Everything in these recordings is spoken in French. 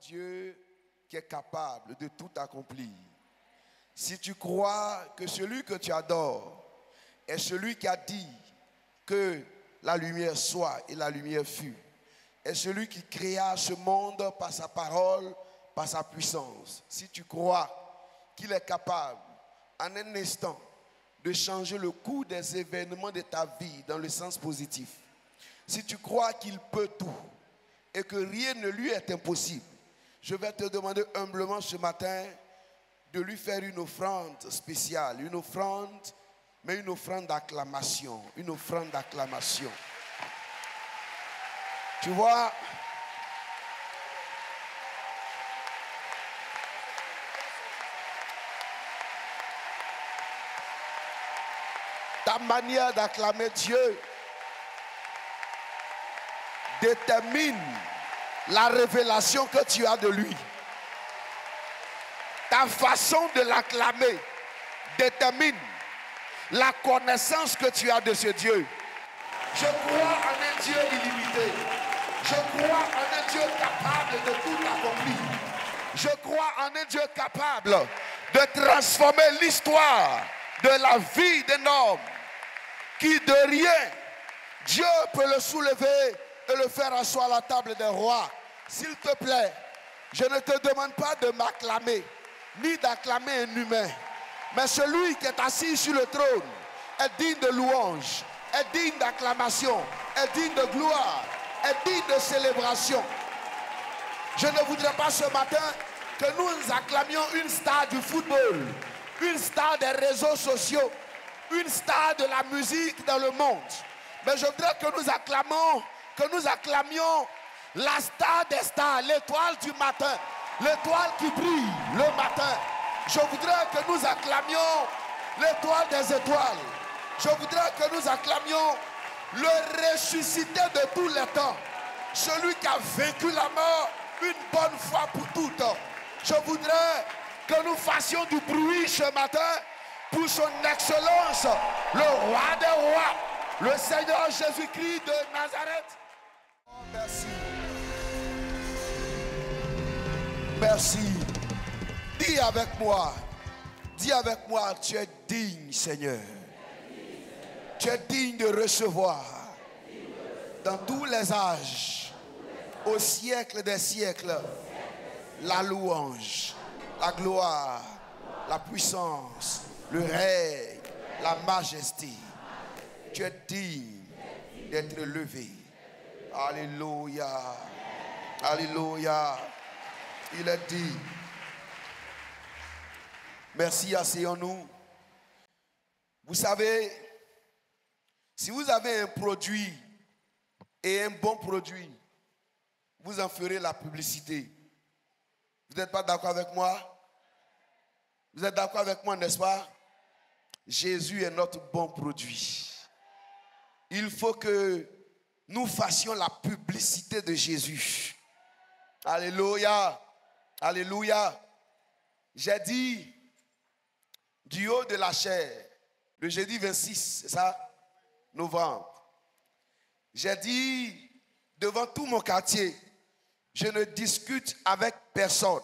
Dieu qui est capable de tout accomplir, si tu crois que celui que tu adores est celui qui a dit que la lumière soit et la lumière fut, est celui qui créa ce monde par sa parole, par sa puissance, si tu crois qu'il est capable en un instant de changer le cours des événements de ta vie dans le sens positif, si tu crois qu'il peut tout et que rien ne lui est impossible, je vais te demander humblement ce matin de lui faire une offrande spéciale, une offrande, mais une offrande d'acclamation, une offrande d'acclamation. Tu vois, ta manière d'acclamer Dieu détermine la révélation que tu as de lui. Ta façon de l'acclamer détermine la connaissance que tu as de ce Dieu. Je crois en un Dieu illimité. Je crois en un Dieu capable de tout accomplir. Je crois en un Dieu capable de transformer l'histoire de la vie d'un homme qui de rien, Dieu peut le soulever et le faire asseoir à la table des rois. S'il te plaît, je ne te demande pas de m'acclamer, ni d'acclamer un humain, mais celui qui est assis sur le trône est digne de louange, est digne d'acclamation, est digne de gloire, est digne de célébration. Je ne voudrais pas ce matin que nous acclamions une star du football, une star des réseaux sociaux, une star de la musique dans le monde. Mais je voudrais que nous acclamions la star des stars, l'étoile du matin, l'étoile qui brille le matin. Je voudrais que nous acclamions l'étoile des étoiles. Je voudrais que nous acclamions le ressuscité de tous les temps, celui qui a vaincu la mort une bonne fois pour toutes. Je voudrais que nous fassions du bruit ce matin pour son excellence, le roi des rois, le Seigneur Jésus-Christ de Nazareth. Oh, merci. Merci. Dis avec moi, tu es digne, Seigneur. Tu es digne de recevoir dans tous les âges, au siècle des siècles, la louange, la gloire, la puissance, le règne, la majesté. Tu es digne d'être levé. Alléluia. Alléluia. Il est digne. Merci, asseyons-nous. Vous savez, si vous avez un produit et un bon produit, vous en ferez la publicité. Vous n'êtes pas d'accord avec moi? Vous êtes d'accord avec moi, n'est-ce pas? Jésus est notre bon produit. Il faut que nous fassions la publicité de Jésus. Alléluia. Alléluia. J'ai dit du haut de la chair, le jeudi 26, c'est ça? Novembre. J'ai dit devant tout mon quartier, je ne discute avec personne.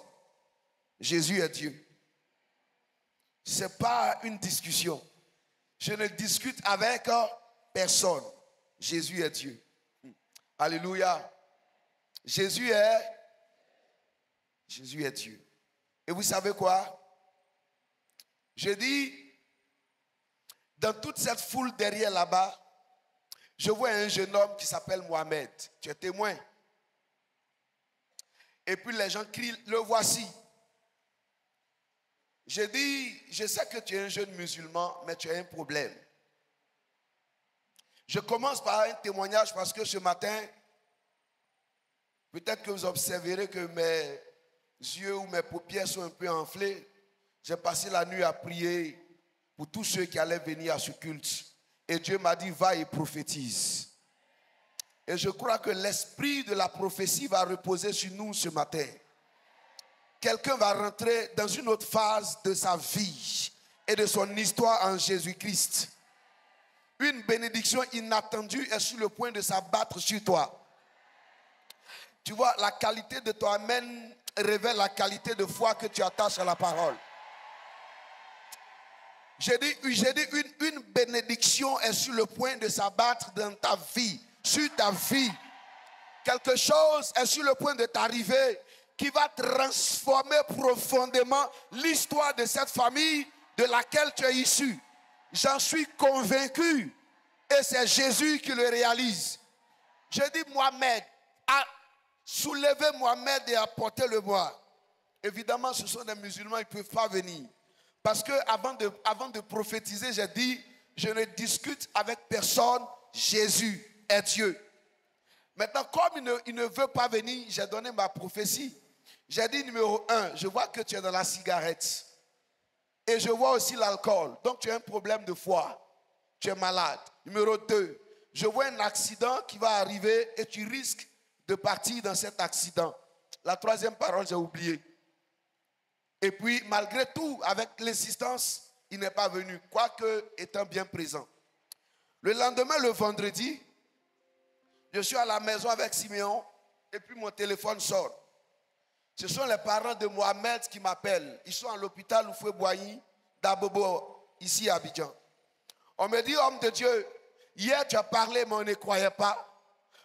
Jésus est Dieu. Ce n'est pas une discussion. Je ne discute avec personne. Jésus est Dieu. Alléluia. Jésus est Dieu. Et vous savez quoi? Je dis, dans toute cette foule derrière là-bas, je vois un jeune homme qui s'appelle Mohamed. Tu es témoin. Et puis les gens crient, le voici. Je dis, je sais que tu es un jeune musulman, mais tu as un problème. Je commence par un témoignage parce que ce matin, peut-être que vous observerez que mes yeux ou mes paupières sont un peu enflées. J'ai passé la nuit à prier pour tous ceux qui allaient venir à ce culte. Et Dieu m'a dit, va et prophétise. Et je crois que l'esprit de la prophétie va reposer sur nous ce matin. Quelqu'un va rentrer dans une autre phase de sa vie et de son histoire en Jésus-Christ. Une bénédiction inattendue est sur le point de s'abattre sur toi. Tu vois, la qualité de ton amen révèle la qualité de foi que tu attaches à la parole. J'ai dit une bénédiction est sur le point de s'abattre dans ta vie, sur ta vie. Quelque chose est sur le point de t'arriver qui va transformer profondément l'histoire de cette famille de laquelle tu es issu. J'en suis convaincu et c'est Jésus qui le réalise. Je dis Mohamed, a soulevé Mohamed et apporté le bois. Évidemment, ce sont des musulmans, ils ne peuvent pas venir. Parce que avant de prophétiser, j'ai dit, je ne discute avec personne, Jésus est Dieu. Maintenant, comme il ne veut pas venir, j'ai donné ma prophétie. J'ai dit numéro 1, je vois que tu es dans la cigarette. Et je vois aussi l'alcool. Donc tu as un problème de foie. Tu es malade. Numéro 2, je vois un accident qui va arriver et tu risques de partir dans cet accident. La troisième parole, j'ai oublié. Et puis, malgré tout, avec l'insistance, il n'est pas venu, quoique étant bien présent. Le lendemain, le vendredi, je suis à la maison avec Siméon et puis mon téléphone sort. Ce sont les parents de Mohamed qui m'appellent. Ils sont à l'hôpital Oufoué-Boigny, d'Abobo, ici à Abidjan. On me dit, homme de Dieu, hier tu as parlé mais on ne croyait pas.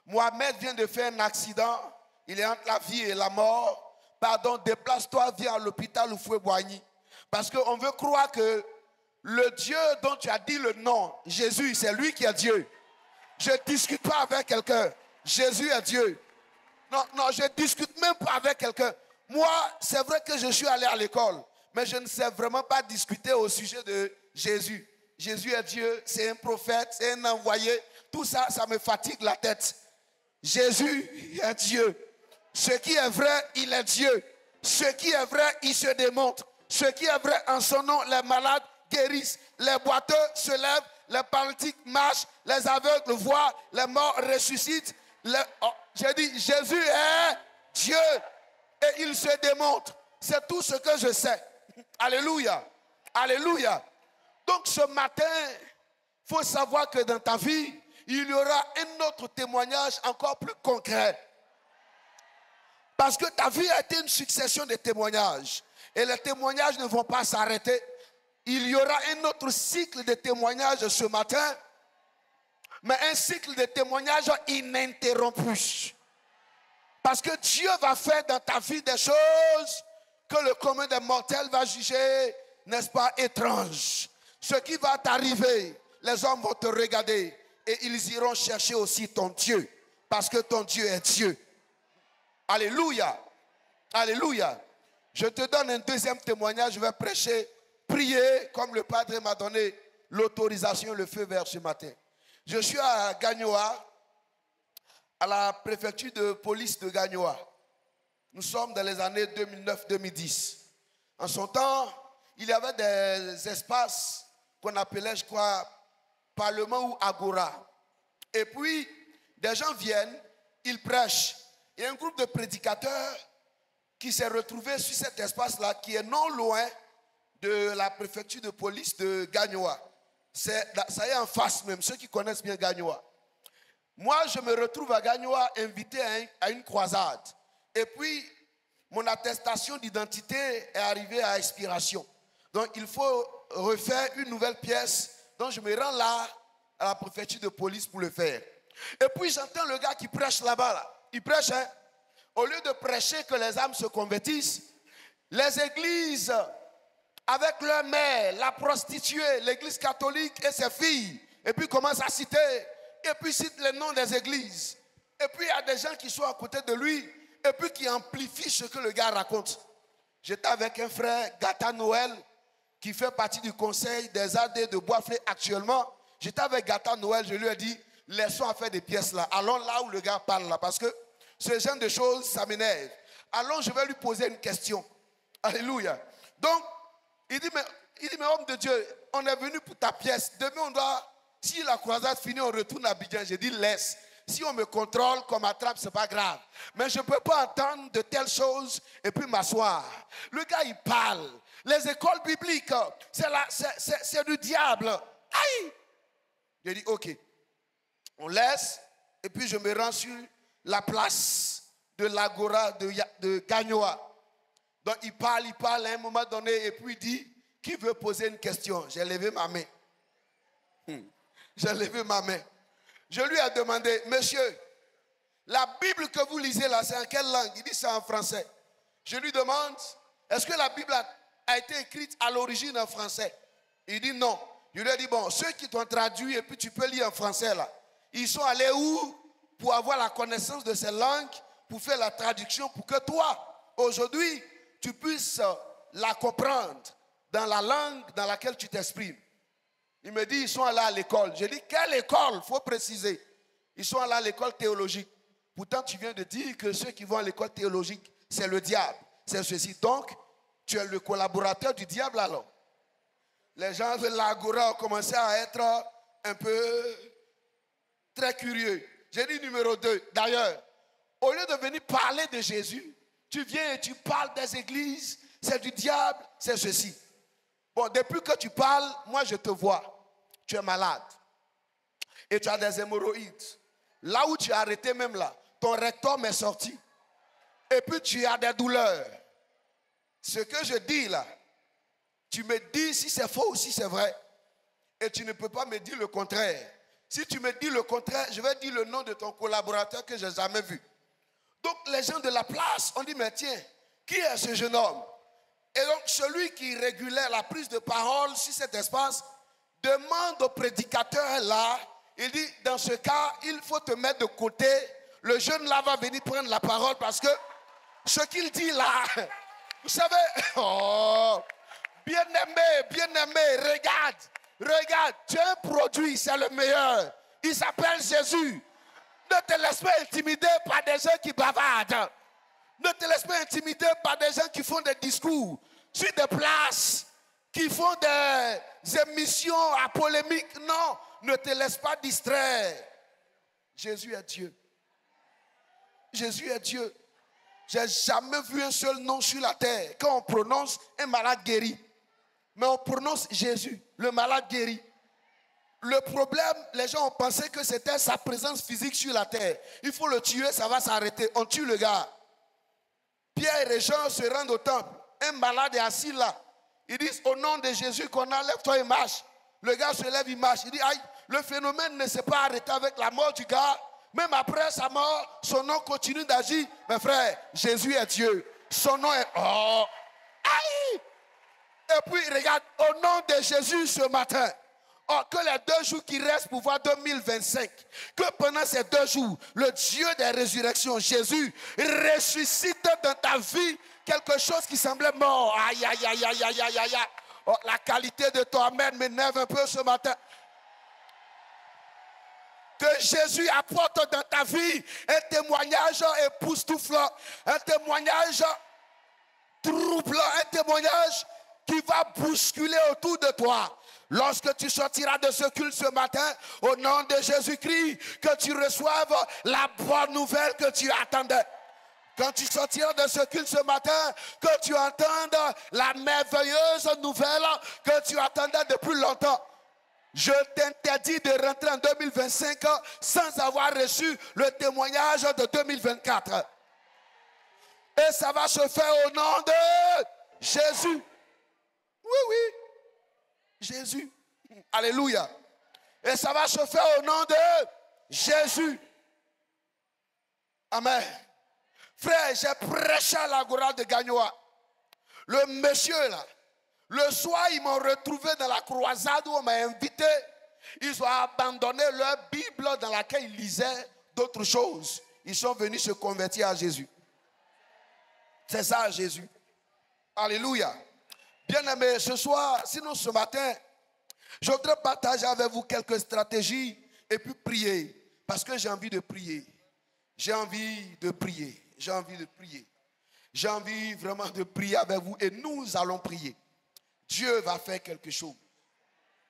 Mohamed vient de faire un accident, il est entre la vie et la mort. Pardon, déplace-toi, viens à l'hôpital Oufoué-Boigny. Parce qu'on veut croire que le Dieu dont tu as dit le nom, Jésus, c'est lui qui est Dieu. Je ne discute pas avec quelqu'un. Jésus est Dieu. Non, je ne discute même pas avec quelqu'un. Moi, c'est vrai que je suis allé à l'école, mais je ne sais vraiment pas discuter au sujet de Jésus. Jésus est Dieu, c'est un prophète, c'est un envoyé. Tout ça, ça me fatigue la tête. Jésus est Dieu. Ce qui est vrai, il est Dieu. Ce qui est vrai, il se démontre. Ce qui est vrai, en son nom, les malades guérissent, les boiteux se lèvent, les paralytiques marchent, les aveugles voient, les morts ressuscitent. J'ai dit, Jésus est Dieu et il se démontre. C'est tout ce que je sais. Alléluia. Alléluia. Donc ce matin, il faut savoir que dans ta vie, il y aura un autre témoignage encore plus concret. Parce que ta vie a été une succession de témoignages. Et les témoignages ne vont pas s'arrêter. Il y aura un autre cycle de témoignages ce matin. Mais un cycle de témoignages ininterrompu. Parce que Dieu va faire dans ta vie des choses que le commun des mortels va juger, n'est-ce pas, étranges. Ce qui va t'arriver, les hommes vont te regarder et ils iront chercher aussi ton Dieu. Parce que ton Dieu est Dieu. Alléluia. Alléluia. Je te donne un deuxième témoignage. Je vais prêcher, prier, comme le Padre m'a donné l'autorisation, le feu vert ce matin. Je suis à Gagnoa, à la préfecture de police de Gagnoa. Nous sommes dans les années 2009-2010. En son temps, il y avait des espaces qu'on appelait, je crois, Parlement ou Agora. Et puis, des gens viennent, ils prêchent. Il y a un groupe de prédicateurs qui s'est retrouvé sur cet espace-là, qui est non loin de la préfecture de police de Gagnoa. Ça y est en face même, ceux qui connaissent bien Gagnoa. Moi, je me retrouve à Gagnoa invité à une croisade. Et puis, mon attestation d'identité est arrivée à expiration. Donc, il faut refaire une nouvelle pièce. Donc, je me rends là, à la préfecture de police pour le faire. Et puis, j'entends le gars qui prêche là-bas. Là. Il prêche, hein. Au lieu de prêcher que les âmes se convertissent, les églises, avec leur mère, la prostituée, l'église catholique et ses filles, et puis commence à citer, et puis cite les noms des églises. Et puis il y a des gens qui sont à côté de lui, et puis qui amplifient ce que le gars raconte. J'étais avec un frère, Gata Noël, qui fait partie du conseil des AD de Boisflé actuellement. J'étais avec Gata Noël, je lui ai dit, laissons à faire des pièces là. Allons là où le gars parle là, parce que ce genre de choses, ça m'énerve. Allons, je vais lui poser une question. Alléluia. Donc, il dit, mais homme de Dieu, on est venu pour ta pièce. Demain, on doit, si la croisade finit, on retourne à Abidjan. J'ai dit, laisse. Si on me contrôle, qu'on m'attrape, ce n'est pas grave. Mais je ne peux pas entendre de telles choses et puis m'asseoir. Le gars, il parle. Les écoles bibliques, c'est du diable. Aïe! J'ai dit, ok. On laisse et puis je me rends sur la place de l'Agora de Gagnoa. Donc il parle à un moment donné et puis il dit, qui veut poser une question? J'ai levé ma main. J'ai levé ma main. Je lui ai demandé, monsieur, la Bible que vous lisez là, c'est en quelle langue? Il dit c'est en français. Je lui demande, est-ce que la Bible a été écrite à l'origine en français? Il dit non. Je lui ai dit, bon, ceux qui t'ont traduit et puis tu peux lire en français là, ils sont allés où pour avoir la connaissance de ces langues, pour faire la traduction, pour que toi, aujourd'hui, tu puisses la comprendre dans la langue dans laquelle tu t'exprimes. Il me dit, ils sont allés à l'école. J'ai dit, quelle école? Il faut préciser. Ils sont allés à l'école théologique. Pourtant, tu viens de dire que ceux qui vont à l'école théologique, c'est le diable. C'est ceci. Donc, tu es le collaborateur du diable alors. Les gens de l'Agora ont commencé à être un peu très curieux. J'ai dit numéro 2. D'ailleurs, au lieu de venir parler de Jésus, tu viens et tu parles des églises, c'est du diable, c'est ceci. Bon, depuis que tu parles, moi je te vois. Tu es malade. Et tu as des hémorroïdes. Là où tu as arrêté même là, ton rectum est sorti. Et puis tu as des douleurs. Ce que je dis là, tu me dis si c'est faux ou si c'est vrai. Et tu ne peux pas me dire le contraire. Si tu me dis le contraire, je vais dire le nom de ton collaborateur que je n'ai jamais vu. Donc les gens de la place ont dit, mais tiens, qui est ce jeune homme? Et donc celui qui régulait la prise de parole sur cet espace demande au prédicateur là, il dit, dans ce cas, il faut te mettre de côté. Le jeune là va venir prendre la parole parce que ce qu'il dit là, vous savez, oh, bien-aimé, regarde, tu as un produit, c'est le meilleur. Il s'appelle Jésus. Ne te laisse pas intimider par des gens qui bavardent. Ne te laisse pas intimider par des gens qui font des discours sur des places, qui font des émissions à polémique. Non, ne te laisse pas distraire. Jésus est Dieu. Jésus est Dieu. J'ai jamais vu un seul nom sur la terre. Quand on prononce un malade guéri, mais on prononce Jésus, le malade guéri. Le problème, les gens ont pensé que c'était sa présence physique sur la terre. Il faut le tuer, ça va s'arrêter. On tue le gars. Pierre et Jean se rendent au temple. Un malade est assis là. Ils disent au nom de Jésus qu'on enlève, toi et marche. Le gars se lève, il marche. Il dit, aïe, le phénomène ne s'est pas arrêté avec la mort du gars. Même après sa mort, son nom continue d'agir. Mes frères, Jésus est Dieu. Son nom est... Oh! Aïe! Et puis, regarde, au nom de Jésus ce matin, oh, que les 2 jours qui restent pour voir 2025, que pendant ces 2 jours, le Dieu des résurrections, Jésus, ressuscite dans ta vie quelque chose qui semblait mort. Aïe, aïe, aïe, aïe, aïe, aïe, aïe. Oh, la qualité de ton amen m'énerve un peu ce matin. Que Jésus apporte dans ta vie un témoignage époustouflant, un témoignage troublant, un témoignage qui va bousculer autour de toi. Lorsque tu sortiras de ce culte ce matin, au nom de Jésus-Christ, que tu reçoives la bonne nouvelle que tu attendais. Quand tu sortiras de ce culte ce matin, que tu entendes la merveilleuse nouvelle que tu attendais depuis longtemps. Je t'interdis de rentrer en 2025 sans avoir reçu le témoignage de 2024. Et ça va se faire au nom de Jésus. Oui, oui. Jésus. Alléluia. Et ça va se faire au nom de Jésus. Amen. Frère, j'ai prêché à l'Agora de Gagnoa. Le monsieur là, le soir, ils m'ont retrouvé dans la croisade où on m'a invité. Ils ont abandonné leur Bible dans laquelle ils lisaient d'autres choses. Ils sont venus se convertir à Jésus. C'est ça, Jésus. Alléluia. Bien-aimés, ce soir, sinon ce matin, je voudrais partager avec vous quelques stratégies et puis prier. Parce que j'ai envie de prier. J'ai envie de prier. J'ai envie de prier. J'ai envie vraiment de prier avec vous et nous allons prier. Dieu va faire quelque chose.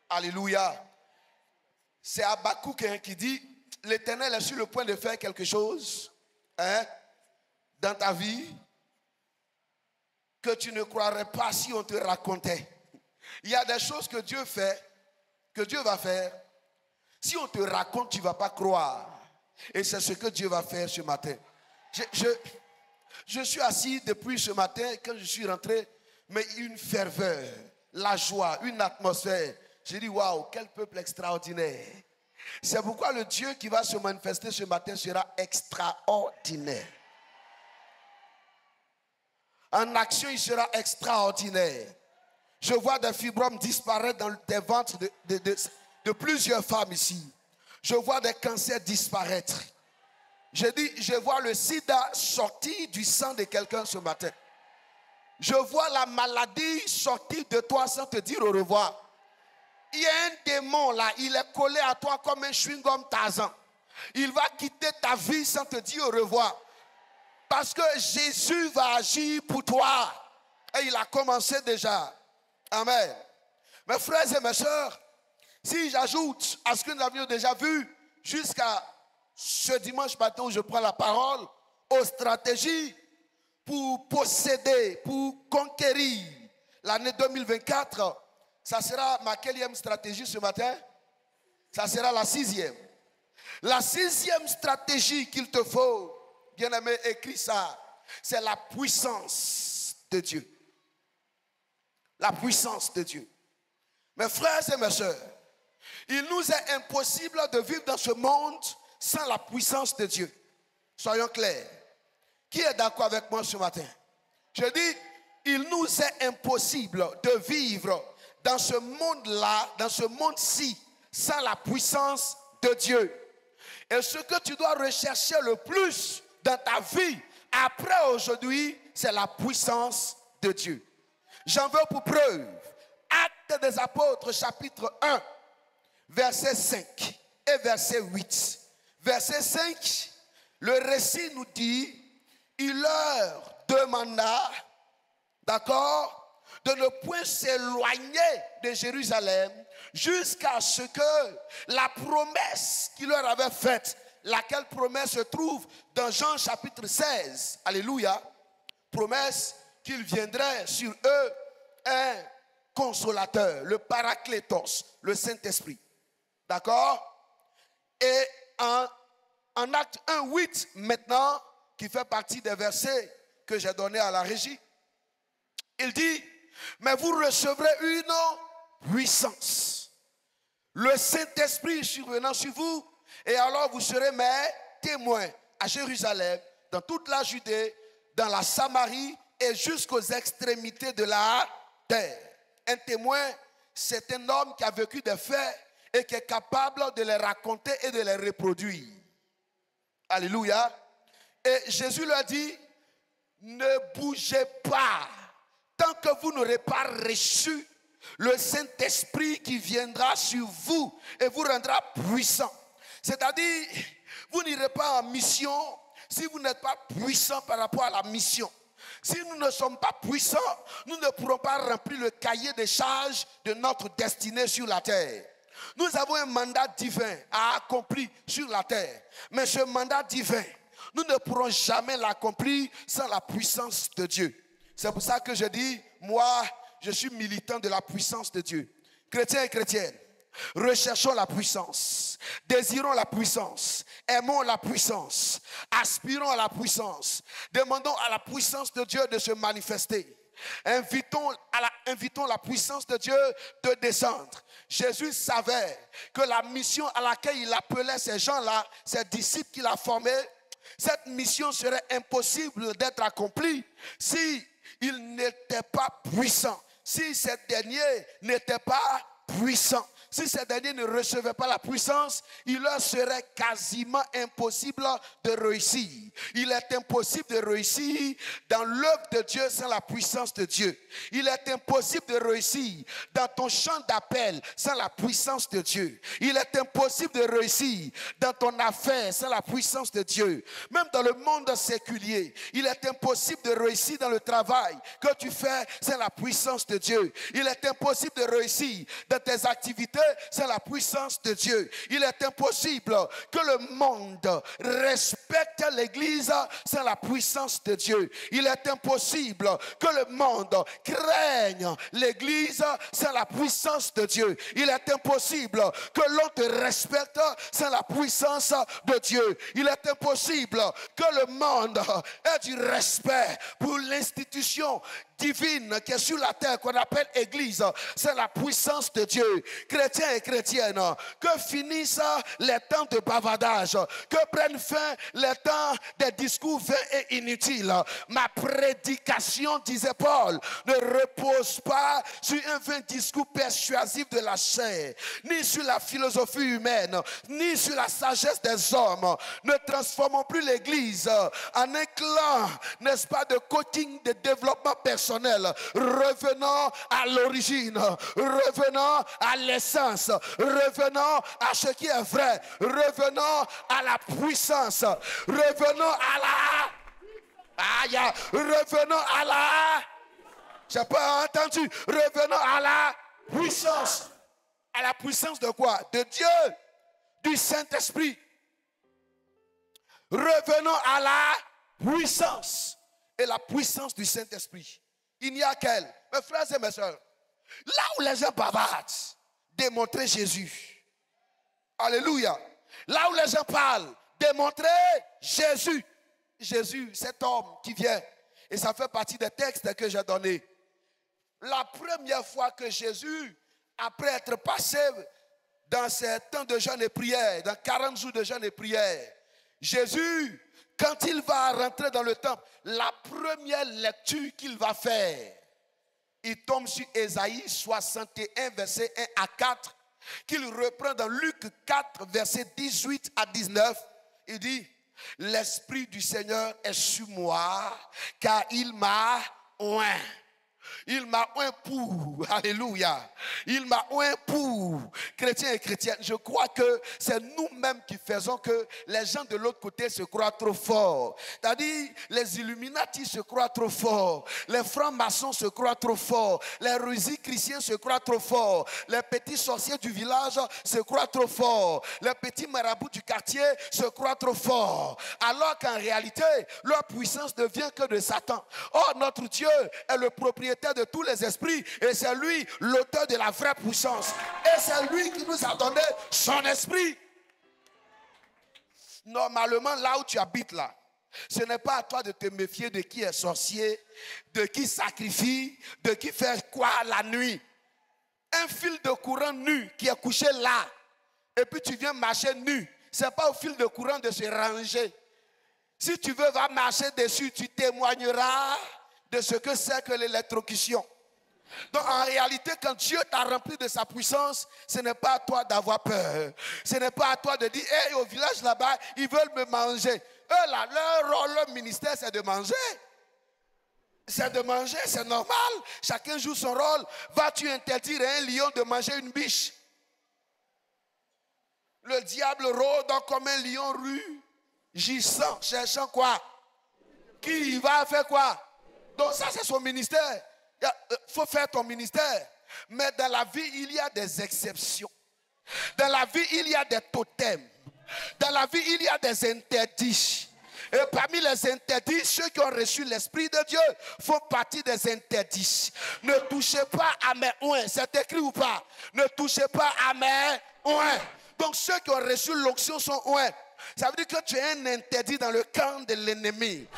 Alléluia. C'est Habakkuk qui dit, l'Éternel est sur le point de faire quelque chose dans ta vie que tu ne croirais pas si on te racontait. Il y a des choses que Dieu fait, que Dieu va faire. Si on te raconte, tu ne vas pas croire. Et c'est ce que Dieu va faire ce matin. Je suis assis depuis ce matin, quand je suis rentré, mais une ferveur, la joie, une atmosphère. J'ai dit, waouh, quel peuple extraordinaire. C'est pourquoi le Dieu qui va se manifester ce matin sera extraordinaire. En action, il sera extraordinaire. Je vois des fibromes disparaître dans des ventres de plusieurs femmes ici. Je vois des cancers disparaître. Je dis, je vois le sida sortir du sang de quelqu'un ce matin. Je vois la maladie sortir de toi sans te dire au revoir. Il y a un démon là, il est collé à toi comme un chewing-gum Tarzan. Il va quitter ta vie sans te dire au revoir. Parce que Jésus va agir pour toi. Et il a commencé déjà. Amen. Mes frères et mes sœurs, si j'ajoute à ce que nous avions déjà vu jusqu'à ce dimanche matin où je prends la parole, aux stratégies pour posséder, pour conquérir l'année 2024, ça sera ma quatrième stratégie ce matin? Ça sera la 6e. La 6e stratégie qu'il te faut, bien-aimé, écris ça, c'est la puissance de Dieu. La puissance de Dieu. Mes frères et mes sœurs, il nous est impossible de vivre dans ce monde sans la puissance de Dieu. Soyons clairs. Qui est d'accord avec moi ce matin? Je dis, il nous est impossible de vivre dans ce monde-là, dans ce monde-ci, sans la puissance de Dieu. Et ce que tu dois rechercher le plus dans ta vie, après aujourd'hui, c'est la puissance de Dieu. J'en veux pour preuve, Actes des Apôtres, chapitre 1, verset 5 et verset 8. Verset 5, le récit nous dit, il leur demanda, d'accord, de ne point s'éloigner de Jérusalem jusqu'à ce que la promesse qu'il leur avait faite, laquelle promesse se trouve dans Jean chapitre 16, alléluia, promesse qu'il viendrait sur eux un consolateur, le Paraclétos, le Saint-Esprit. D'accord? Et en acte 1, 8, maintenant, qui fait partie des versets que j'ai donnés à la régie, il dit, mais vous recevrez une puissance. Le Saint-Esprit survenant sur vous, et alors vous serez mes témoins à Jérusalem, dans toute la Judée, dans la Samarie et jusqu'aux extrémités de la terre. Un témoin, c'est un homme qui a vécu des faits et qui est capable de les raconter et de les reproduire. Alléluia. Et Jésus leur dit, ne bougez pas tant que vous n'aurez pas reçu le Saint-Esprit qui viendra sur vous et vous rendra puissant. C'est-à-dire, vous n'irez pas en mission si vous n'êtes pas puissant par rapport à la mission. Si nous ne sommes pas puissants, nous ne pourrons pas remplir le cahier des charges de notre destinée sur la terre. Nous avons un mandat divin à accomplir sur la terre. Mais ce mandat divin, nous ne pourrons jamais l'accomplir sans la puissance de Dieu. C'est pour ça que je dis, moi, je suis militant de la puissance de Dieu. Chrétiens et chrétiennes, recherchons la puissance, désirons la puissance, aimons la puissance, aspirons à la puissance, demandons à la puissance de Dieu de se manifester. Invitons la puissance de Dieu de descendre. Jésus savait que la mission à laquelle il appelait ces gens-là, ces disciples qu'il a formés, cette mission serait impossible d'être accomplie si il n'était pas puissant, si ces derniers n'étaient pas puissants. Si ces derniers ne recevaient pas la puissance, il leur serait quasiment impossible de réussir. Il est impossible de réussir dans l'œuvre de Dieu sans la puissance de Dieu. Il est impossible de réussir dans ton champ d'appel sans la puissance de Dieu. Il est impossible de réussir dans ton affaire sans la puissance de Dieu. Même dans le monde séculier, il est impossible de réussir dans le travail que tu fais sans la puissance de Dieu. Il est impossible de réussir dans tes activités sans la puissance de Dieu. Il est impossible que le monde respecte l'Église sans la puissance de Dieu. Il est impossible que le monde craigne l'Église sans la puissance de Dieu. Il est impossible que l'on te respecte sans la puissance de Dieu. Il est impossible que le monde ait du respect pour l'institution divine qui est sur la terre, qu'on appelle Église. C'est la puissance de Dieu. Chrétiens et chrétiennes, que finissent les temps de bavardage, que prennent fin les temps des discours vains et inutiles. Ma prédication, disait Paul, ne repose pas sur un vain discours persuasif de la chair, ni sur la philosophie humaine, ni sur la sagesse des hommes. Ne transformons plus l'Église en un clan, n'est-ce pas, de coaching, de développement personnel. Revenons à l'origine, revenons à l'essence, revenons à ce qui est vrai, revenons à la puissance, revenons à la... revenons à la... J'ai pas entendu. Revenons à la puissance. À la puissance de quoi? De Dieu, du Saint-Esprit. Revenons à la puissance. Et la puissance du Saint-Esprit. Il n'y a qu'elle. Mes frères et mes soeurs, là où les gens bavardent, démontrez Jésus. Alléluia. Là où les gens parlent, démontrez Jésus. Jésus, cet homme qui vient. Et ça fait partie des textes que j'ai donnés. La première fois que Jésus, après être passé dans ces temps de jeûne et prière, dans 40 jours de jeûne et prière, Jésus, quand il va rentrer dans le temple, la première lecture qu'il va faire, il tombe sur Ésaïe 61, verset 1 à 4, qu'il reprend dans Luc 4, verset 18 à 19. Il dit, l'Esprit du Seigneur est sur moi, car il m'a oint. Il m'a oint pour, alléluia, il m'a oint pour, chrétiens et chrétiennes. Je crois que c'est nous-mêmes qui faisons que les gens de l'autre côté se croient trop forts. C'est-à-dire, les Illuminati se croient trop forts, les francs-maçons se croient trop forts, les rusés chrétiens se croient trop forts, les petits sorciers du village se croient trop forts, les petits marabouts du quartier se croient trop forts. Alors qu'en réalité, leur puissance ne vient que de Satan. Or, notre Dieu est le propriétaire de tous les esprits et c'est lui l'auteur de la vraie puissance et c'est lui qui nous a donné son esprit. Normalement, là où tu habites là, ce n'est pas à toi de te méfier de qui est sorcier, de qui sacrifie, de qui fait quoi la nuit. Un fil de courant nu qui est couché là et puis tu viens marcher nu, ce n'est pas au fil de courant de se ranger. Si tu veux va marcher dessus, tu témoigneras de ce que c'est que l'électrocution. Donc en réalité, quand Dieu t'a rempli de sa puissance, ce n'est pas à toi d'avoir peur. Ce n'est pas à toi de dire, hey, au village là-bas, ils veulent me manger. Eux là, leur rôle, leur ministère, c'est de manger. C'est de manger, c'est normal. Chacun joue son rôle. Vas-tu interdire à un lion de manger une biche? Le diable rôde comme un lion rugissant, cherchant quoi? Qui va faire quoi? Donc ça, c'est son ministère. Il faut faire ton ministère. Mais dans la vie, il y a des exceptions. Dans la vie, il y a des totems. Dans la vie, il y a des interdits. Et parmi les interdits, ceux qui ont reçu l'Esprit de Dieu font partie des interdits. Ne touchez pas à mes oins. C'est écrit ou pas? Ne touchez pas à mes oins. Donc ceux qui ont reçu l'onction sont oins. Ça veut dire que tu es un interdit dans le camp de l'ennemi.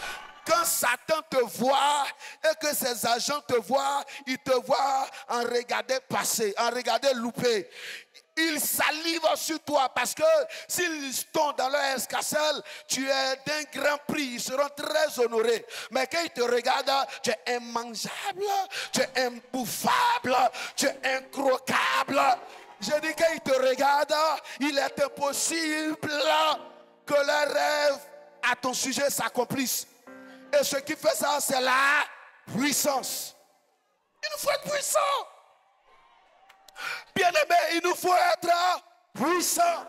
Quand Satan te voit et que ses agents te voient, ils te voient en regarder passer, en regarder louper. Ils salivent sur toi parce que s'ils tombent dans leur escarcelle, tu es d'un grand prix. Ils seront très honorés. Mais quand ils te regardent, tu es immangeable, tu es imbouffable, tu es incroquable. Je dis quand ils te regardent, il est impossible que leurs rêves à ton sujet s'accomplissent. Et ce qui fait ça, c'est la puissance. Il nous faut être puissant. Bien-aimé, il nous faut être puissant.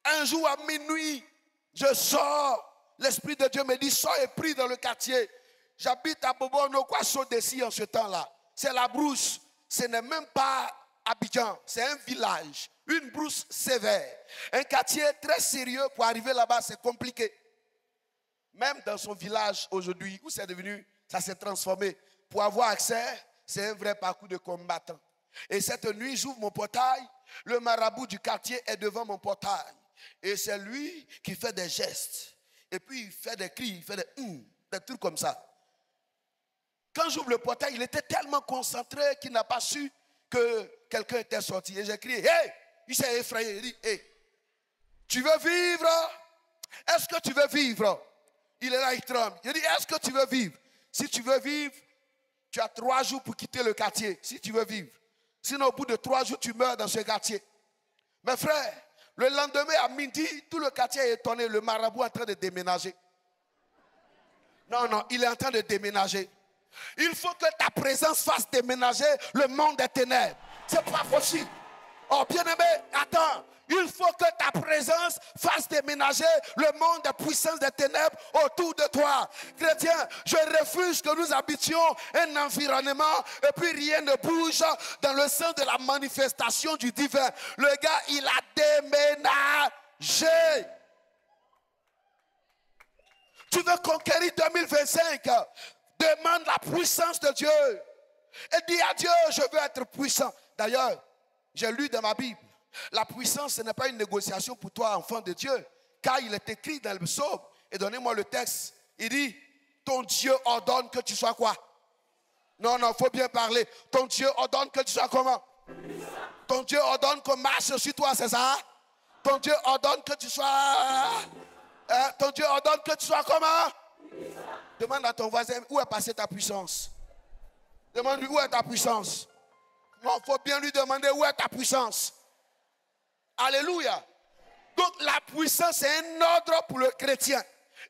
Un jour à minuit, je sors. L'Esprit de Dieu me dit, sors et prie dans le quartier. J'habite à Bobo-No-Kwasso d'ici en ce temps-là. C'est la brousse. Ce n'est même pas Abidjan, c'est un village, une brousse sévère. Un quartier très sérieux. Pour arriver là-bas, c'est compliqué. Même dans son village aujourd'hui, où c'est devenu, ça s'est transformé. Pour avoir accès, c'est un vrai parcours de combattant. Et cette nuit, j'ouvre mon portail. Le marabout du quartier est devant mon portail. Et c'est lui qui fait des gestes. Et puis il fait des cris, il fait des trucs comme ça. Quand j'ouvre le portail, il était tellement concentré qu'il n'a pas su que quelqu'un était sorti. Et j'ai crié, hey! Il s'est effrayé. Il dit, hey, tu veux vivre? Est-ce que tu veux vivre? Il est là, il tremble. Il dit, est-ce que tu veux vivre? Si tu veux vivre, tu as 3 jours pour quitter le quartier. Si tu veux vivre. Sinon, au bout de 3 jours, tu meurs dans ce quartier. Mes frères, le lendemain à midi, tout le quartier est étonné. Le marabout est en train de déménager. Non, il est en train de déménager. Il faut que ta présence fasse déménager le monde des ténèbres. C'est pas possible. Oh, bien-aimé, attends. Il faut que ta présence fasse déménager le monde des puissances des ténèbres autour de toi. Chrétien, je refuse que nous habitions un environnement et puis rien ne bouge dans le sens de la manifestation du divin. Le gars, il a déménagé. Tu veux conquérir 2025? Demande la puissance de Dieu. Et dis à Dieu, je veux être puissant. D'ailleurs, j'ai lu dans ma Bible. La puissance, ce n'est pas une négociation pour toi, enfant de Dieu. Car il est écrit dans le psaume. Et donnez-moi le texte. Il dit, ton Dieu ordonne que tu sois quoi? Non, il faut bien parler. Ton Dieu ordonne que tu sois comment? Ton Dieu ordonne qu'on marche sur toi, c'est ça? Ton Dieu ordonne que tu sois... ton Dieu ordonne que tu sois comment? Demande à ton voisin, où est passée ta puissance? Demande-lui, où est ta puissance? Non, il faut bien lui demander, où est ta puissance? Alléluia. Donc la puissance, c'est un ordre pour le chrétien.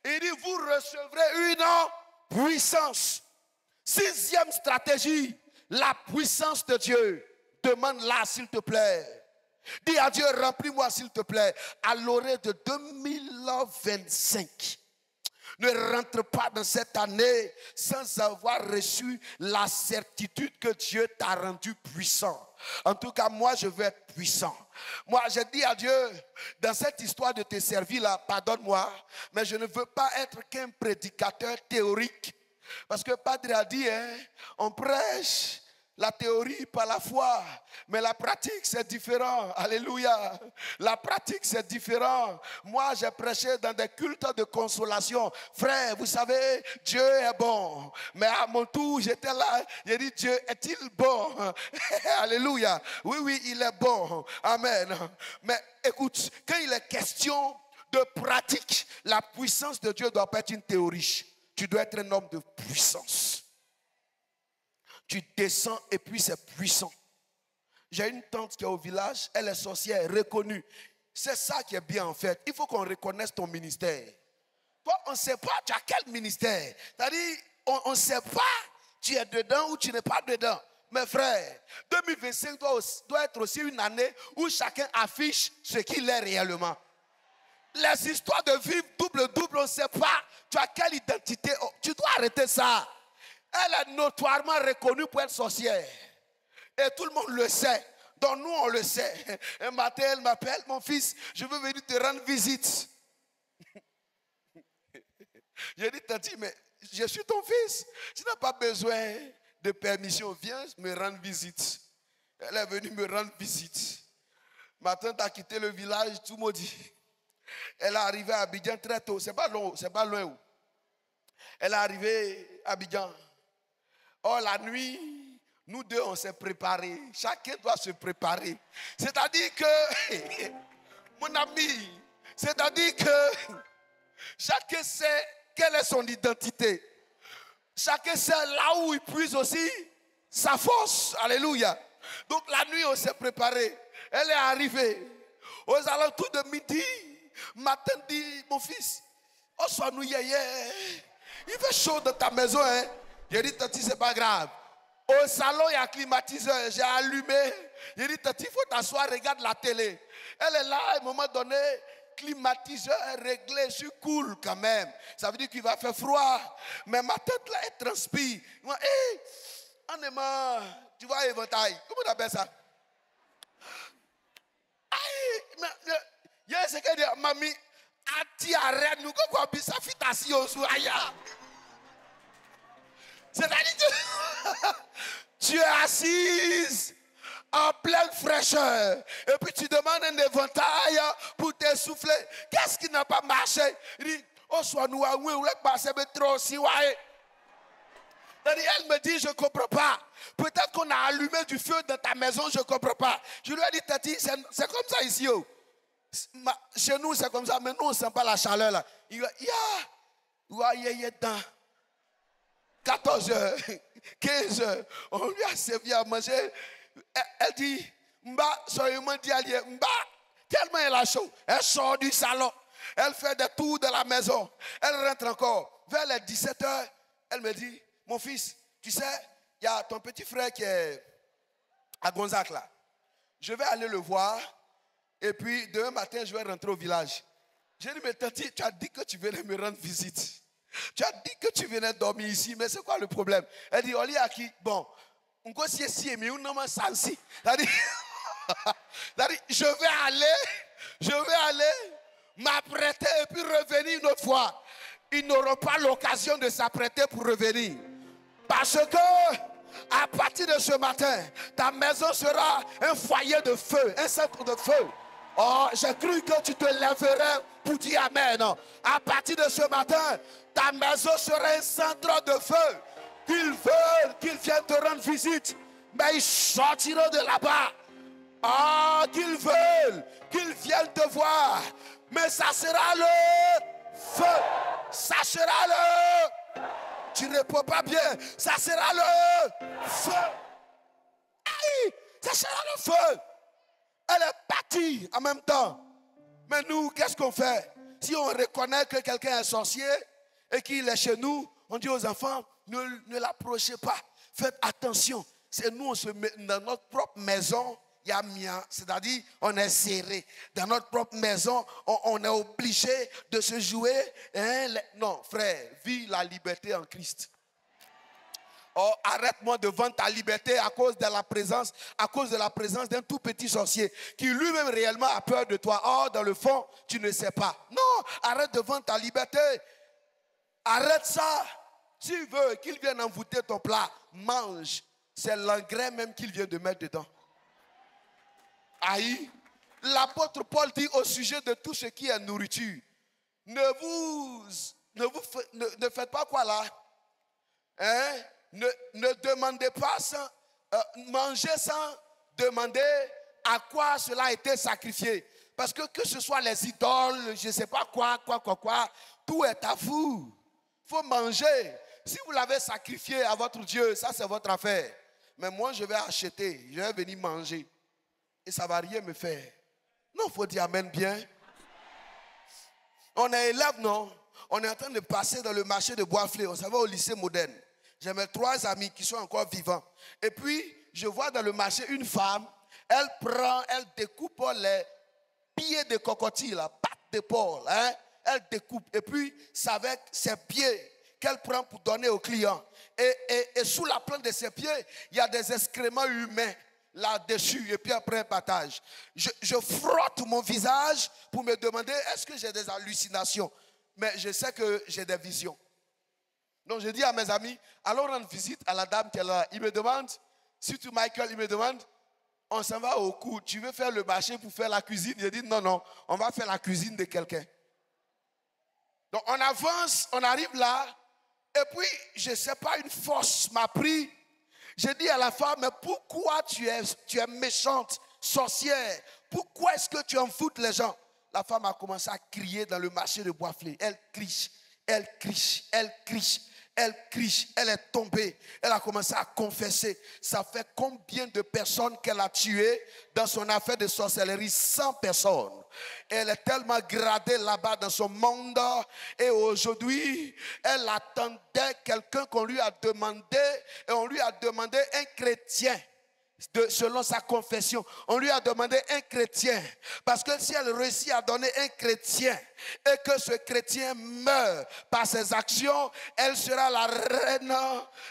Il dit, vous recevrez une puissance. 6e stratégie, la puissance de Dieu. Demande-la, s'il te plaît. Dis à Dieu, remplis-moi, s'il te plaît. À l'orée de 2025. Ne rentre pas dans cette année sans avoir reçu la certitude que Dieu t'a rendu puissant. En tout cas, moi, je veux être puissant. Moi, j'ai dit à Dieu, dans cette histoire de te servir là, pardonne-moi, mais je ne veux pas être qu'un prédicateur théorique. Parce que Padre a dit, on prêche la théorie par la foi, mais la pratique c'est différent. Alléluia. La pratique c'est différent. Moi j'ai prêché dans des cultes de consolation. Frère, vous savez, Dieu est bon. Mais à mon tour, j'étais là, j'ai dit, Dieu est-il bon? Alléluia. Oui, il est bon. Amen. Mais écoute, quand il est question de pratique, la puissance de Dieu doit pas être une théorie. Tu dois être un homme de puissance. Tu descends et puis c'est puissant. J'ai une tante qui est au village, elle est sorcière, reconnue. C'est ça qui est bien en fait. Il faut qu'on reconnaisse ton ministère. Toi, on ne sait pas, tu as quel ministère? C'est-à-dire, on ne sait pas, tu es dedans ou tu n'es pas dedans. Mes frères, 2025 doit être aussi une année où chacun affiche ce qu'il est réellement. Les histoires de vivre double, on ne sait pas. Tu as quelle identité? Tu dois arrêter ça. Elle est notoirement reconnue pour être sorcière. Et tout le monde le sait. Donc nous, on le sait. Un matin, elle m'appelle, mon fils, je veux venir te rendre visite. J'ai dit, Tati, mais je suis ton fils. Tu n'as pas besoin de permission. Viens me rendre visite. Elle est venue me rendre visite. Ma tante a quitté le village, tout maudit. Elle est arrivée à Abidjan très tôt. C'est pas loin où. Elle est arrivée à Abidjan. Oh, la nuit, nous deux, on s'est préparés. Chacun doit se préparer. C'est-à-dire que, mon ami, c'est-à-dire que chacun sait quelle est son identité. Chacun sait là où il puise aussi sa force. Alléluia. Donc la nuit, on s'est préparé. Elle est arrivée. Aux alentours de midi, matin dit, mon fils, oh, sois-nous hier. Il fait chaud dans ta maison, hein. J'ai dit, Tati, c'est pas grave. Au salon, il y a un climatiseur. J'ai allumé. J'ai dit, Tati, il faut t'asseoir, regarde la télé. Elle est là, à un moment donné, climatiseur est réglé, je suis cool quand même. Ça veut dire qu'il va faire froid. Mais ma tête là, elle transpire. Moi, hé, tu vois, éventail. Comment on appelle ça? il y a ce que dit, mamie, ati arrête, nous, quoi, ça fait assis au soya. C'est-à-dire que tu es assise en pleine fraîcheur. Et puis tu demandes un éventail pour t'essouffler. Qu'est-ce qui n'a pas marché? Il dit, oh, soit nous, oui, trop si, ouais. Elle me dit, je ne comprends pas. Peut-être qu'on a allumé du feu dans ta maison, je ne comprends pas. Je lui ai dit, Tati, c'est comme ça ici. Oh. Chez nous, c'est comme ça, mais nous, on ne sent pas la chaleur là. Il dit, yeah, dans 14 heures, 15 heures, on lui a servi à manger. Elle dit, Mba, soyez-moi dit, Mba, tellement elle a chaud. Elle sort du salon, elle fait des tours de la maison, elle rentre encore. Vers les 17 heures, elle me dit, mon fils, tu sais, il y a ton petit frère qui est à Gonzac là. Je vais aller le voir et puis demain matin, je vais rentrer au village. J'ai dit, mais Tati, tu as dit que tu venais me rendre visite. Tu as dit que tu venais dormir ici, mais c'est quoi le problème? Elle dit, Oli a qui? Bon, on peut s'y mais on n'a pas senti. Je vais aller m'apprêter et puis revenir une autre fois. Ils n'auront pas l'occasion de s'apprêter pour revenir. Parce que, à partir de ce matin, ta maison sera un foyer de feu, un centre de feu. Oh, j'ai cru que tu te lèverais pour dire Amen. À partir de ce matin, ta maison sera un centre de feu. Qu'ils veulent qu'ils viennent te rendre visite, mais ils sortiront de là-bas. Ah, qu'ils veulent qu'ils viennent te voir, mais ça sera le feu. Ça sera le... Tu ne réponds pas bien. Ça sera le feu. Aïe, ça sera le feu. Elle est partie en même temps. Mais nous, qu'est-ce qu'on fait? Si on reconnaît que quelqu'un est sorcier et qu'il est chez nous, on dit aux enfants, ne l'approchez pas. Faites attention. C'est nous, on se met dans notre propre maison. Il y a mien, c'est-à-dire on est serré. Dans notre propre maison, on est obligé de se jouer. Non, frère, vis la liberté en Christ. Oh, arrête-moi de vendre ta liberté à cause de la présence d'un tout petit sorcier qui lui-même réellement a peur de toi. Oh, dans le fond, tu ne sais pas. Non, arrête de vendre ta liberté. Arrête ça. S'il veut qu'il vienne envoûter ton plat, mange. C'est l'engrais même qu'il vient de mettre dedans. Aïe, l'apôtre Paul dit au sujet de tout ce qui est nourriture, ne faites pas quoi là, hein? Ne demandez pas sans, mangez sans demander à quoi cela a été sacrifié. Parce que ce soit les idoles, je ne sais pas quoi, tout est à vous. Il faut manger. Si vous l'avez sacrifié à votre Dieu, ça c'est votre affaire. Mais moi je vais acheter, je vais venir manger. Et ça ne va rien me faire. Non, il faut dire Amen bien. On est élève, non? On est en train de passer dans le marché de Boisflé. On s'en va au lycée moderne. J'ai mes 3 amis qui sont encore vivants. Et puis, je vois dans le marché une femme. Elle découpe les pieds de cocotier, la patte de porc. Hein? Elle découpe. Et puis, c'est avec ses pieds qu'elle prend pour donner aux clients. Et sous la plante de ses pieds, il y a des excréments humains là-dessus, et puis après un partage. Je frotte mon visage pour me demander est-ce que j'ai des hallucinations, mais je sais que j'ai des visions. Donc je dis à mes amis, allons rendre visite à la dame qui est là. Il me demande, surtout Michael, il me demande, on s'en va au cours, tu veux faire le marché pour faire la cuisine? Je dis non, on va faire la cuisine de quelqu'un. Donc on avance, on arrive là, et puis je ne sais pas, une force m'a pris. J'ai dit à la femme, mais pourquoi tu es méchante, sorcière? Pourquoi est-ce que tu envoûtes les gens? La femme a commencé à crier dans le marché de Boisflé. Elle crie, elle est tombée. Elle a commencé à confesser. Ça fait combien de personnes qu'elle a tuées dans son affaire de sorcellerie? 100 personnes. Elle est tellement gradée là-bas dans son monde. Et aujourd'hui, elle attendait quelqu'un qu'on lui a demandé. Et on lui a demandé un chrétien. Selon sa confession, on lui a demandé un chrétien. Parce que si elle réussit à donner un chrétien et que ce chrétien meurt par ses actions, elle sera la reine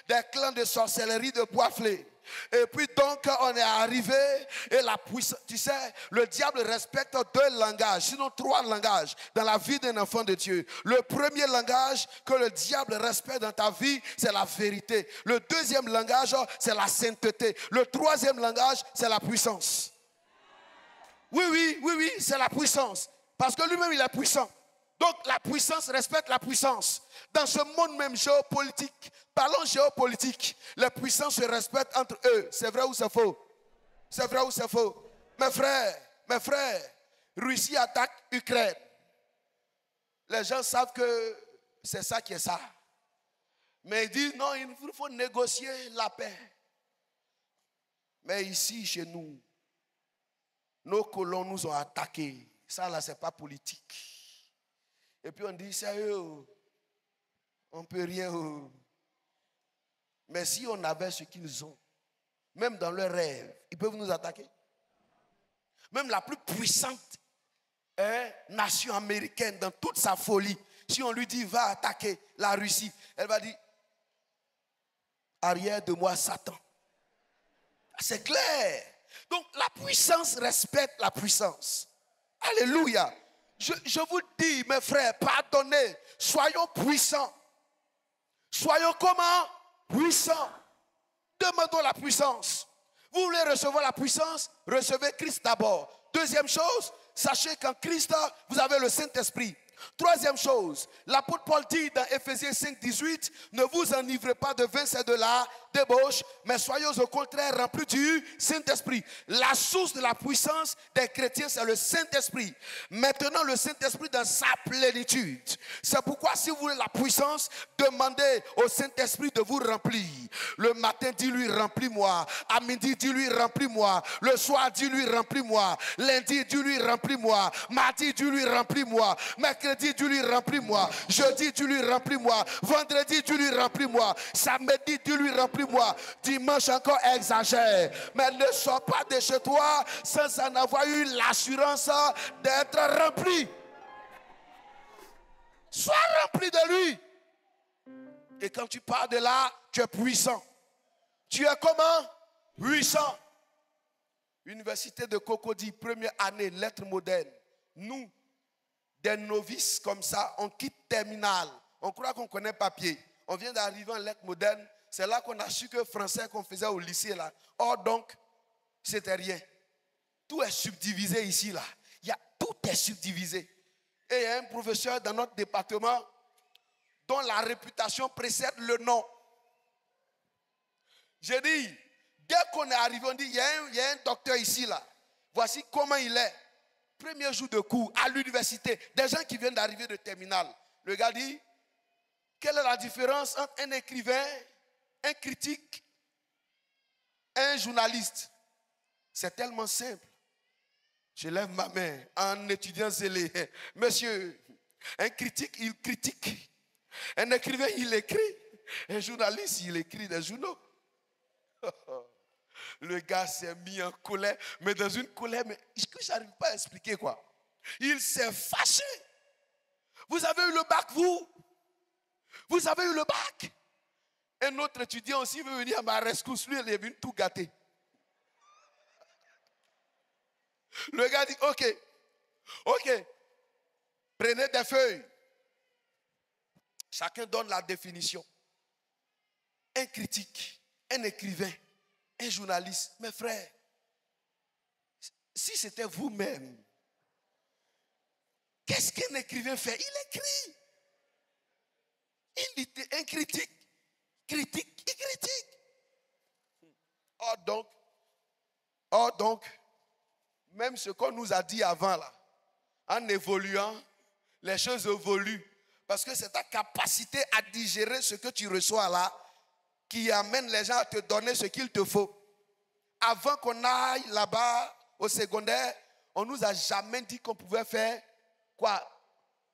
des clans de sorcellerie de Boisflé. Et puis donc, on est arrivé et la puissance, tu sais, le diable respecte 2 langages, sinon 3 langages dans la vie d'un enfant de Dieu. Le premier langage que le diable respecte dans ta vie, c'est la vérité. Le deuxième langage, c'est la sainteté. Le troisième langage, c'est la puissance. Oui, c'est la puissance. Parce que lui-même, il est puissant. Donc la puissance respecte la puissance. Dans ce monde même géopolitique, parlons géopolitique, les puissances se respectent entre eux. C'est vrai ou c'est faux? C'est vrai ou c'est faux? Mes frères, Russie attaque Ukraine. Les gens savent que c'est ça qui est ça. Mais ils disent non, il faut négocier la paix. Mais ici, chez nous, nos colons nous ont attaqués. Ça là, c'est pas politique. Et puis on dit, sérieux, on ne peut rien. Mais si on avait ce qu'ils ont, même dans leurs rêves, ils peuvent nous attaquer. Même la plus puissante nation américaine, dans toute sa folie, si on lui dit, va attaquer la Russie, elle va dire, arrière de moi, Satan. C'est clair. Donc la puissance respecte la puissance. Alléluia. Je vous dis, mes frères, pardonnez, soyons puissants. Soyons comment? Puissants. Demandons la puissance. Vous voulez recevoir la puissance? Recevez Christ d'abord. Deuxième chose, sachez qu'en Christ, vous avez le Saint-Esprit. Troisième chose, l'apôtre Paul dit dans Éphésiens 5, 18, ne vous enivrez pas de vin, c'est de la débauche, mais soyez au contraire remplis du Saint-Esprit. La source de la puissance des chrétiens, c'est le Saint-Esprit. Maintenant, le Saint-Esprit dans sa plénitude. C'est pourquoi, si vous voulez la puissance, demandez au Saint-Esprit de vous remplir. Le matin, dis-lui, remplis-moi. À midi, dis-lui, remplis-moi. Le soir, dis-lui, remplis-moi. Lundi, dis-lui, remplis-moi. Mardi, dis-lui, remplis-moi. Mercredi, dis-lui, remplis-moi. Jeudi, dis-lui, remplis-moi. Vendredi, dis-lui, remplis-moi. Samedi, dis-lui, remplis-moi. Dimanche encore, exagère. Mais ne sors pas de chez toi sans en avoir eu l'assurance d'être rempli. Sois rempli de lui. Et quand tu pars de là, tu es puissant. Tu es comment? Puissant. Université de Cocody, première année, lettres modernes. Nous, des novices comme ça, on quitte terminale. On croit qu'on connaît papier. On vient d'arriver en lettres modernes. C'est là qu'on a su que le français qu'on faisait au lycée là. Or donc, c'était rien. Tout est subdivisé ici là. Tout est subdivisé. Et il y a un professeur dans notre département dont la réputation précède le nom. J'ai dit, dès qu'on est arrivé, on dit, il y a un docteur ici là. Voici comment il est. Premier jour de cours à l'université. Des gens qui viennent d'arriver de terminale. Le gars dit, quelle est la différence entre un écrivain, un critique, un journaliste? C'est tellement simple. Je lève ma main en étudiant zélé. Monsieur, un critique, il critique. Un écrivain, il écrit. Un journaliste, il écrit des journaux. Le gars s'est mis en colère, mais dans une colère, mais que je n'arrive pas à expliquer quoi. Il s'est fâché. Vous avez eu le bac, vous? Vous avez eu le bac? Un autre étudiant aussi veut venir à ma rescousse. Lui, il est venu tout gâter. Le gars dit, ok, prenez des feuilles. Chacun donne la définition. Un critique, un écrivain, un journaliste. Mes frères, si c'était vous-même, qu'est-ce qu'un écrivain fait? Il écrit. Il était un critique. Il critique. Or donc, même ce qu'on nous a dit avant là, en évoluant, les choses évoluent. Parce que c'est ta capacité à digérer ce que tu reçois là qui amène les gens à te donner ce qu'il te faut. Avant qu'on aille là-bas au secondaire, on nous a jamais dit qu'on pouvait faire quoi?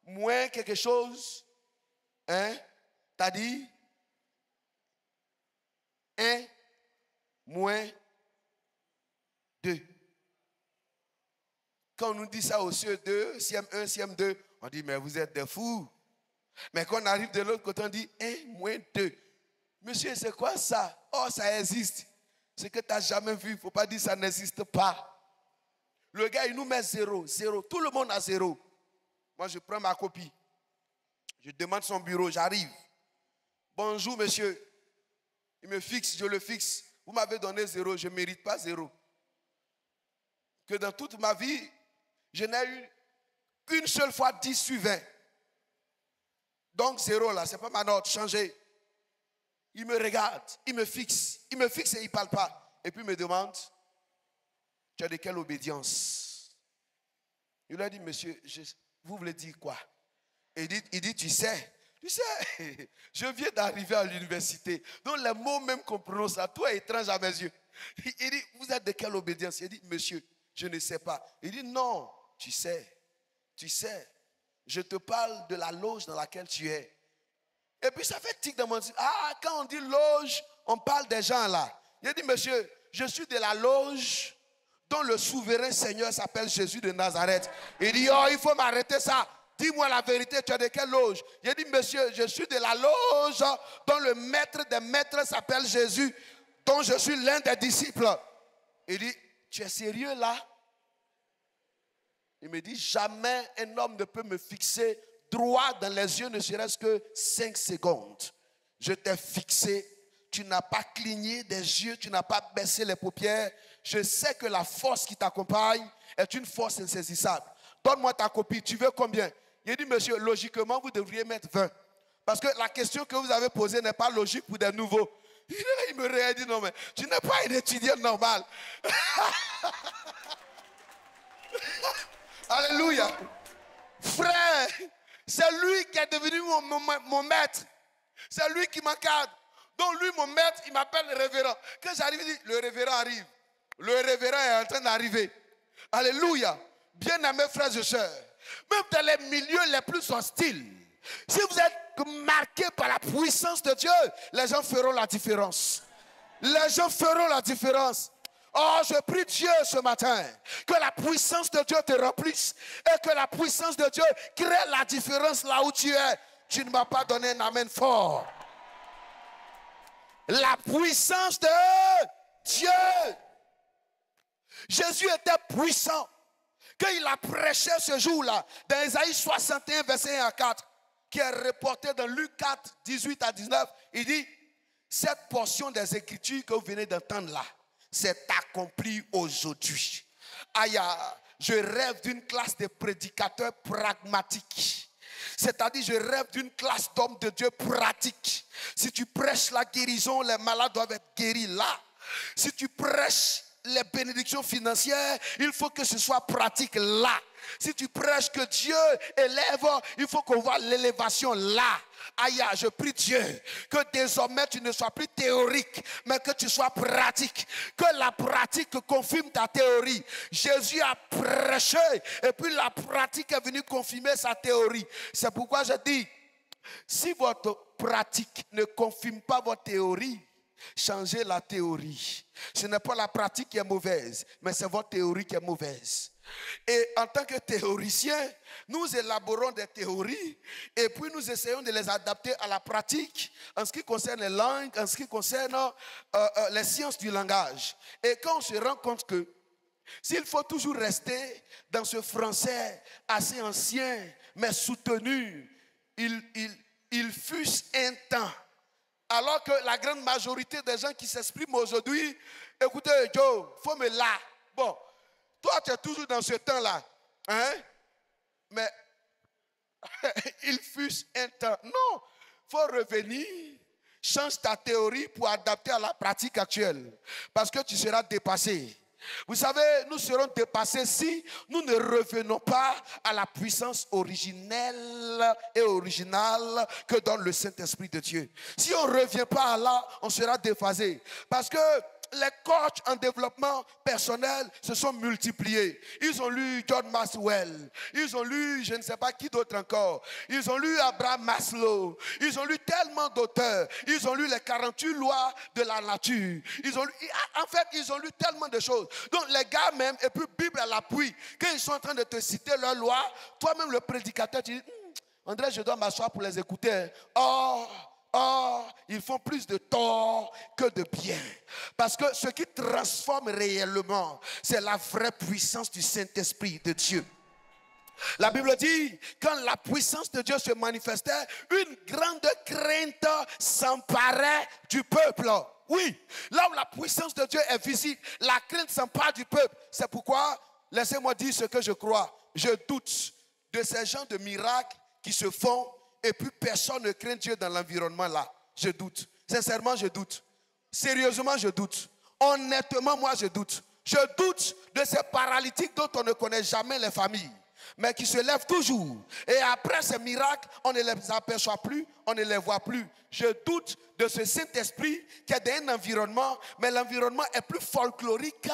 Moins quelque chose. Hein? T'as dit 1 moins 2. Quand on nous dit ça au CE2, CM1, CM2, on dit mais vous êtes des fous. Mais quand on arrive de l'autre côté, on dit 1 moins 2. Monsieur, c'est quoi ça? Oh, ça existe. ce que tu n'as jamais vu. Il ne faut pas dire que ça n'existe pas. Le gars, il nous met 0, 0. Tout le monde a 0. Moi, je prends ma copie. Je demande son bureau, j'arrive. Bonjour, monsieur. Il me fixe, je le fixe. Vous m'avez donné 0, je ne mérite pas 0. Que dans toute ma vie, je n'ai eu qu'une seule fois 10 sur 20. Donc 0 là, ce n'est pas ma note, changez. Il me regarde, il me fixe et il ne parle pas. Et puis il me demande, tu as de quelle obédience? Il lui a dit, monsieur, vous voulez dire quoi? Et il dit, tu sais, je viens d'arriver à l'université. Donc les mots même qu'on prononce là, tout est étrange à mes yeux. Il dit, vous êtes de quelle obédience? Il dit, monsieur, je ne sais pas. Il dit, non, tu sais. Je te parle de la loge dans laquelle tu es. Et puis ça fait tic dans mon... Ah, quand on dit loge, on parle des gens là. Il dit, monsieur, je suis de la loge dont le souverain Seigneur s'appelle Jésus de Nazareth. Il dit, oh, il faut m'arrêter ça. Dis-moi la vérité, tu es de quelle loge? Il dit, monsieur, je suis de la loge dont le maître des maîtres s'appelle Jésus, dont je suis l'un des disciples. Il dit, tu es sérieux là? Il me dit, jamais un homme ne peut me fixer droit dans les yeux, ne serait-ce que 5 secondes. Je t'ai fixé, tu n'as pas cligné des yeux, tu n'as pas baissé les paupières. Je sais que la force qui t'accompagne est une force insaisissable. Donne-moi ta copie, tu veux combien? Il dit, monsieur, logiquement, vous devriez mettre 20. Parce que la question que vous avez posée n'est pas logique pour des nouveaux. Il me regarde et dit, non mais, tu n'es pas un étudiant normal. Alléluia. Frère, c'est lui qui est devenu mon maître. C'est lui qui m'encadre. Donc lui, mon maître, il m'appelle le révérend. Quand j'arrive, il dit, le révérend arrive. Le révérend est en train d'arriver. Alléluia. Bien-aimés frères et sœurs, même dans les milieux les plus hostiles, si vous êtes marqués par la puissance de Dieu, les gens feront la différence. Les gens feront la différence. Oh, je prie Dieu ce matin que la puissance de Dieu te remplisse et que la puissance de Dieu crée la différence là où tu es. Tu ne m'as pas donné un amen fort. La puissance de Dieu. Jésus était puissant. Quand il a prêché ce jour-là, dans Ésaïe 61, verset 1 à 4, qui est reporté dans Luc 4, 18 à 19, il dit, cette portion des Écritures que vous venez d'entendre là, c'est accompli aujourd'hui. Aïe, je rêve d'une classe de prédicateurs pragmatiques. C'est-à-dire, je rêve d'une classe d'hommes de Dieu pratiques. Si tu prêches la guérison, les malades doivent être guéris là. Si tu prêches les bénédictions financières, il faut que ce soit pratique là. Si tu prêches que Dieu élève, il faut qu'on voit l'élévation là. Aïe, je prie Dieu que désormais tu ne sois plus théorique, mais que tu sois pratique. Que la pratique confirme ta théorie. Jésus a prêché et puis la pratique est venue confirmer sa théorie. C'est pourquoi je dis, si votre pratique ne confirme pas votre théorie, changez la théorie. Ce n'est pas la pratique qui est mauvaise, mais c'est votre théorie qui est mauvaise. Et en tant que théoriciens, nous élaborons des théories et puis nous essayons de les adapter à la pratique en ce qui concerne les langues, en ce qui concerne les sciences du langage. Et quand on se rend compte que s'il faut toujours rester dans ce français assez ancien mais soutenu, il fut un temps. Alors que la grande majorité des gens qui s'expriment aujourd'hui, écoutez Joe, faut me là. Bon, toi tu es toujours dans ce temps-là. Hein? Mais il fut un temps. Non, il faut revenir, change ta théorie pour adapter à la pratique actuelle. Parce que tu seras dépassé. Vous savez, nous serons dépassés si nous ne revenons pas à la puissance originelle et originale que donne le Saint-Esprit de Dieu. Si on ne revient pas là, on sera déphasé. Parce que les coachs en développement personnel se sont multipliés. Ils ont lu John Maxwell. Ils ont lu je ne sais pas qui d'autre encore. Ils ont lu Abraham Maslow. Ils ont lu tellement d'auteurs. Ils ont lu les 48 lois de la nature. En fait, ils ont lu tellement de choses. Donc les gars même, et puis Bible à l'appui, quand ils sont en train de te citer leurs lois, toi-même le prédicateur, tu dis, André, je dois m'asseoir pour les écouter. Oh, oh, ils font plus de tort que de bien. Parce que ce qui transforme réellement, c'est la vraie puissance du Saint-Esprit de Dieu. La Bible dit, quand la puissance de Dieu se manifestait, une grande crainte s'emparait du peuple. Oui, là où la puissance de Dieu est visible, la crainte s'empare du peuple. C'est pourquoi, laissez-moi dire ce que je crois. Je doute de ces gens de miracles qui se font et puis personne ne craint Dieu dans l'environnement là. Je doute. Sincèrement, je doute. Sérieusement, je doute. Honnêtement, moi, je doute. Je doute de ces paralytiques dont on ne connaît jamais les familles, mais qui se lèvent toujours. Et après ces miracles, on ne les aperçoit plus, on ne les voit plus. Je doute de ce Saint-Esprit qui est dans un environnement, mais l'environnement est plus folklorique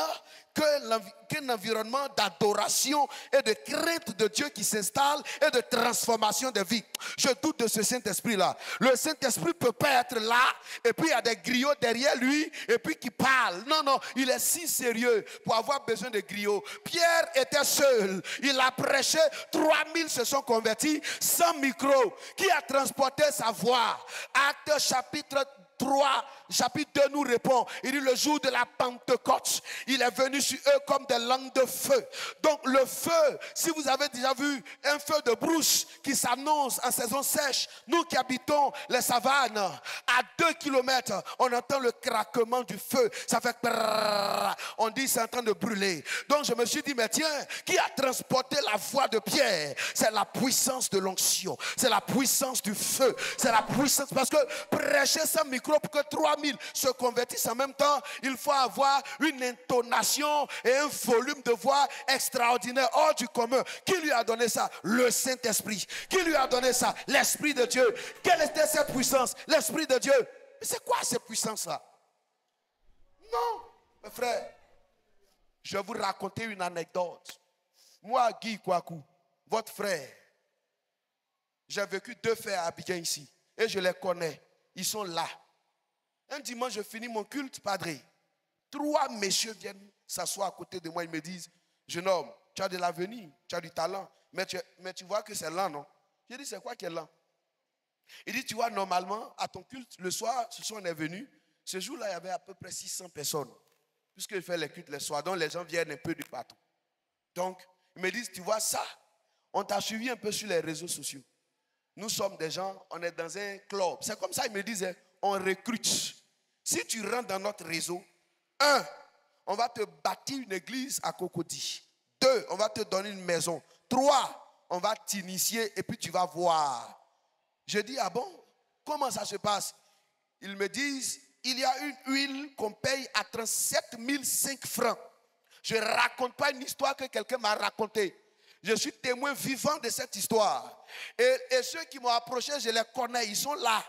qu'un environnement d'adoration et de crainte de Dieu qui s'installe et de transformation de vie. Je doute de ce Saint-Esprit-là. Le Saint-Esprit ne peut pas être là et puis il y a des griots derrière lui et puis qui parlent. Non, non, il est si sérieux pour avoir besoin de griots. Pierre était seul. Il a prêché, 3000 se sont convertis sans micro. Qui a transporté sa voix? Actes chapitre 3, chapitre 2 nous répond. Il dit le jour de la Pentecôte, il est venu sur eux comme des langues de feu. Donc le feu, si vous avez déjà vu un feu de brousse qui s'annonce en saison sèche, nous qui habitons les savanes, à 2 km, on entend le craquement du feu. Ça fait prrrr, on dit c'est en train de brûler. Donc je me suis dit, mais tiens, qui a transporté la voix de Pierre? C'est la puissance de l'onction, c'est la puissance du feu, c'est la puissance, parce que prêcher sans micro pour que 3000 se convertissent en même temps, il faut avoir une intonation et un volume de voix extraordinaire, hors du commun. Qui lui a donné ça? Le Saint-Esprit. Qui lui a donné ça? L'Esprit de Dieu. Quelle était cette puissance? L'Esprit de Dieu. Mais c'est quoi cette puissance-là? Non, mes frères, je vais vous raconter une anecdote. Moi, Guy Kouakou, votre frère, j'ai vécu 2 faits à Abidjan ici et je les connais. Ils sont là. Un dimanche, je finis mon culte, padré. 3 messieurs viennent s'asseoir à côté de moi. Ils me disent, jeune homme, tu as de l'avenir, tu as du talent, mais tu vois que c'est lent, non? J'ai dit, c'est quoi qui est lent? Il dit, tu vois, normalement, à ton culte, le soir, ce soir, on est venu. Ce jour-là, il y avait à peu près 600 personnes. Puisque je fais les cultes les soirs, donc les gens viennent un peu de partout. Donc, ils me disent, tu vois ça, on t'a suivi un peu sur les réseaux sociaux. Nous sommes des gens, on est dans un club. C'est comme ça, ils me disaient, on recrute. Si tu rentres dans notre réseau, 1, on va te bâtir une église à Cocody. 2, on va te donner une maison. 3, on va t'initier et puis tu vas voir. Je dis, ah bon, comment ça se passe? Ils me disent, il y a une huile qu'on paye à 37 500 francs. Je ne raconte pas une histoire que quelqu'un m'a racontée. Je suis témoin vivant de cette histoire. Et ceux qui m'ont approché, je les connais, ils sont là.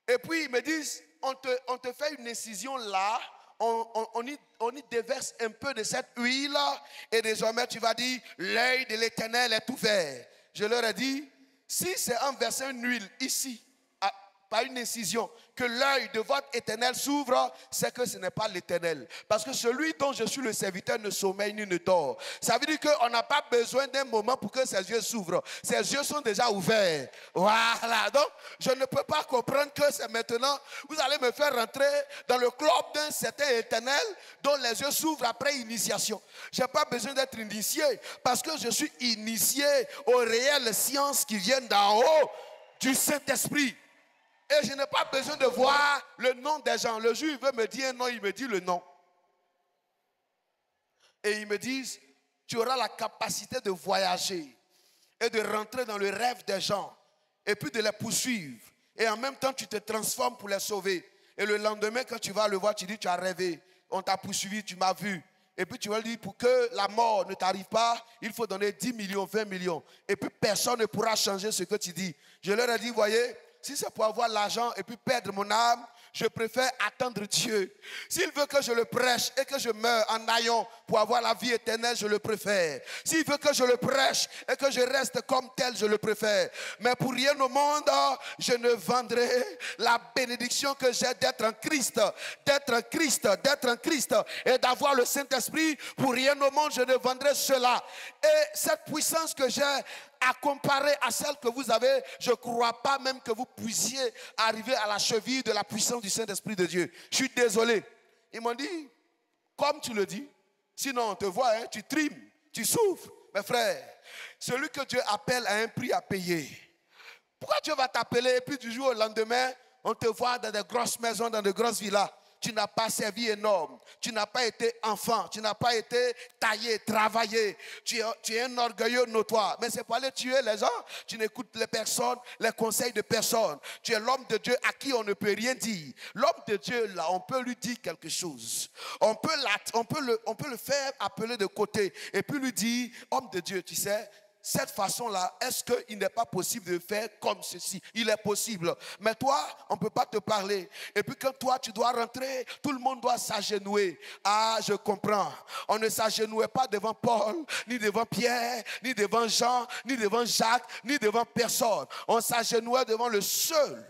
Et puis ils me disent, on te fait une incision là, on y déverse un peu de cette huile et désormais tu vas dire, l'œil de l'Éternel est ouvert. Je leur ai dit, si c'est en versant une huile ici, par une incision, que l'œil de votre Éternel s'ouvre, c'est que ce n'est pas l'Éternel. Parce que celui dont je suis le serviteur ne sommeille ni ne dort. Ça veut dire qu'on n'a pas besoin d'un moment pour que ses yeux s'ouvrent. Ses yeux sont déjà ouverts. Voilà. Donc, je ne peux pas comprendre que c'est maintenant, vous allez me faire rentrer dans le club d'un certain Éternel dont les yeux s'ouvrent après initiation. Je n'ai pas besoin d'être initié parce que je suis initié aux réelles sciences qui viennent d'en haut du Saint-Esprit. Et je n'ai pas besoin de voir le nom des gens. Le jour, il veut me dire un nom, il me dit le nom. Et ils me disent, tu auras la capacité de voyager et de rentrer dans le rêve des gens et puis de les poursuivre. Et en même temps, tu te transformes pour les sauver. Et le lendemain, quand tu vas le voir, tu dis, tu as rêvé. On t'a poursuivi, tu m'as vu. Et puis tu vas lui dire, pour que la mort ne t'arrive pas, il faut donner 10 millions, 20 millions. Et puis personne ne pourra changer ce que tu dis. Je leur ai dit, voyez, si c'est pour avoir l'argent et puis perdre mon âme, je préfère attendre Dieu. S'il veut que je le prêche et que je meure en ayant pour avoir la vie éternelle, je le préfère. S'il veut que je le prêche et que je reste comme tel, je le préfère. Mais pour rien au monde, je ne vendrai la bénédiction que j'ai d'être en Christ, d'être en Christ, d'être en Christ et d'avoir le Saint-Esprit. Pour rien au monde, je ne vendrai cela. Et cette puissance que j'ai à comparer à celle que vous avez, je ne crois pas même que vous puissiez arriver à la cheville de la puissance du Saint-Esprit de Dieu. Je suis désolé. Ils m'ont dit, comme tu le dis, sinon on te voit, hein, tu trimes, tu souffres. Mes frères, celui que Dieu appelle a un prix à payer. Pourquoi Dieu va t'appeler et puis du jour au lendemain, on te voit dans de grosses maisons, dans de grosses villas? Tu n'as pas servi énorme. Tu n'as pas été enfant. Tu n'as pas été taillé, travaillé. Tu es un orgueilleux notoire. Mais c'est pour aller tuer les gens. Tu n'écoutes les personnes, les conseils de personne. Tu es l'homme de Dieu à qui on ne peut rien dire. L'homme de Dieu, là, on peut lui dire quelque chose. On peut le faire appeler de côté. Et puis lui dire, homme de Dieu, tu sais, cette façon-là, est-ce qu'il n'est pas possible de faire comme ceci? Il est possible. Mais toi, on ne peut pas te parler. Et puis quand toi, tu dois rentrer, tout le monde doit s'agenouiller. Ah, je comprends. On ne s'agenouille pas devant Paul, ni devant Pierre, ni devant Jean, ni devant Jacques, ni devant personne. On s'agenouille devant le seul,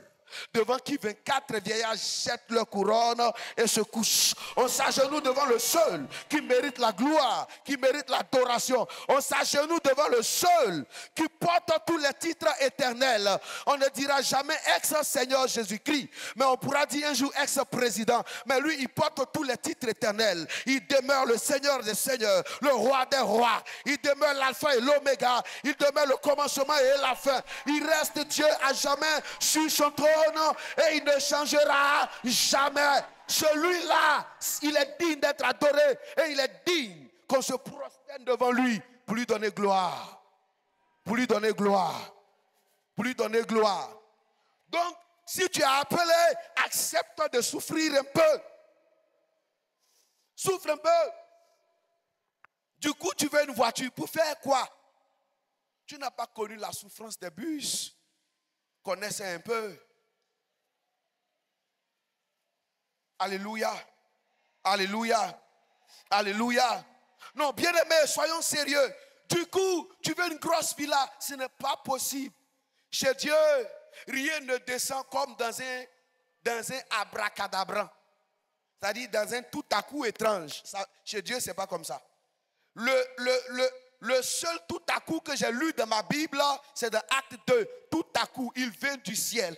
devant qui 24 vieillards jettent leur couronne et se couchent. On s'agenouille devant le seul qui mérite la gloire, qui mérite l'adoration. On s'agenouille devant le seul qui porte tous les titres éternels. On ne dira jamais ex-Seigneur Jésus-Christ, mais on pourra dire un jour ex-président. Mais lui, il porte tous les titres éternels. Il demeure le Seigneur des Seigneurs, le Roi des Rois. Il demeure l'alpha et l'oméga. Il demeure le commencement et la fin. Il reste Dieu à jamais sur son trône. Et il ne changera jamais. Celui-là, il est digne d'être adoré. Et il est digne qu'on se prosterne devant lui pour lui donner gloire. Pour lui donner gloire. Pour lui donner gloire. Donc, si tu es appelé, accepte de souffrir un peu. Souffre un peu. Du coup, tu veux une voiture. Pour faire quoi? Tu n'as pas connu la souffrance des bus. Connaissez un peu. Alléluia. Alléluia. Alléluia. Non, bien aimé, soyons sérieux. Du coup, tu veux une grosse villa, ce n'est pas possible. Chez Dieu, rien ne descend comme dans un abracadabra. C'est-à-dire dans un tout à coup étrange. Ça, chez Dieu, ce n'est pas comme ça. Le seul tout à coup que j'ai lu dans ma Bible, c'est dans Acte 2. Tout à coup, il vient du ciel.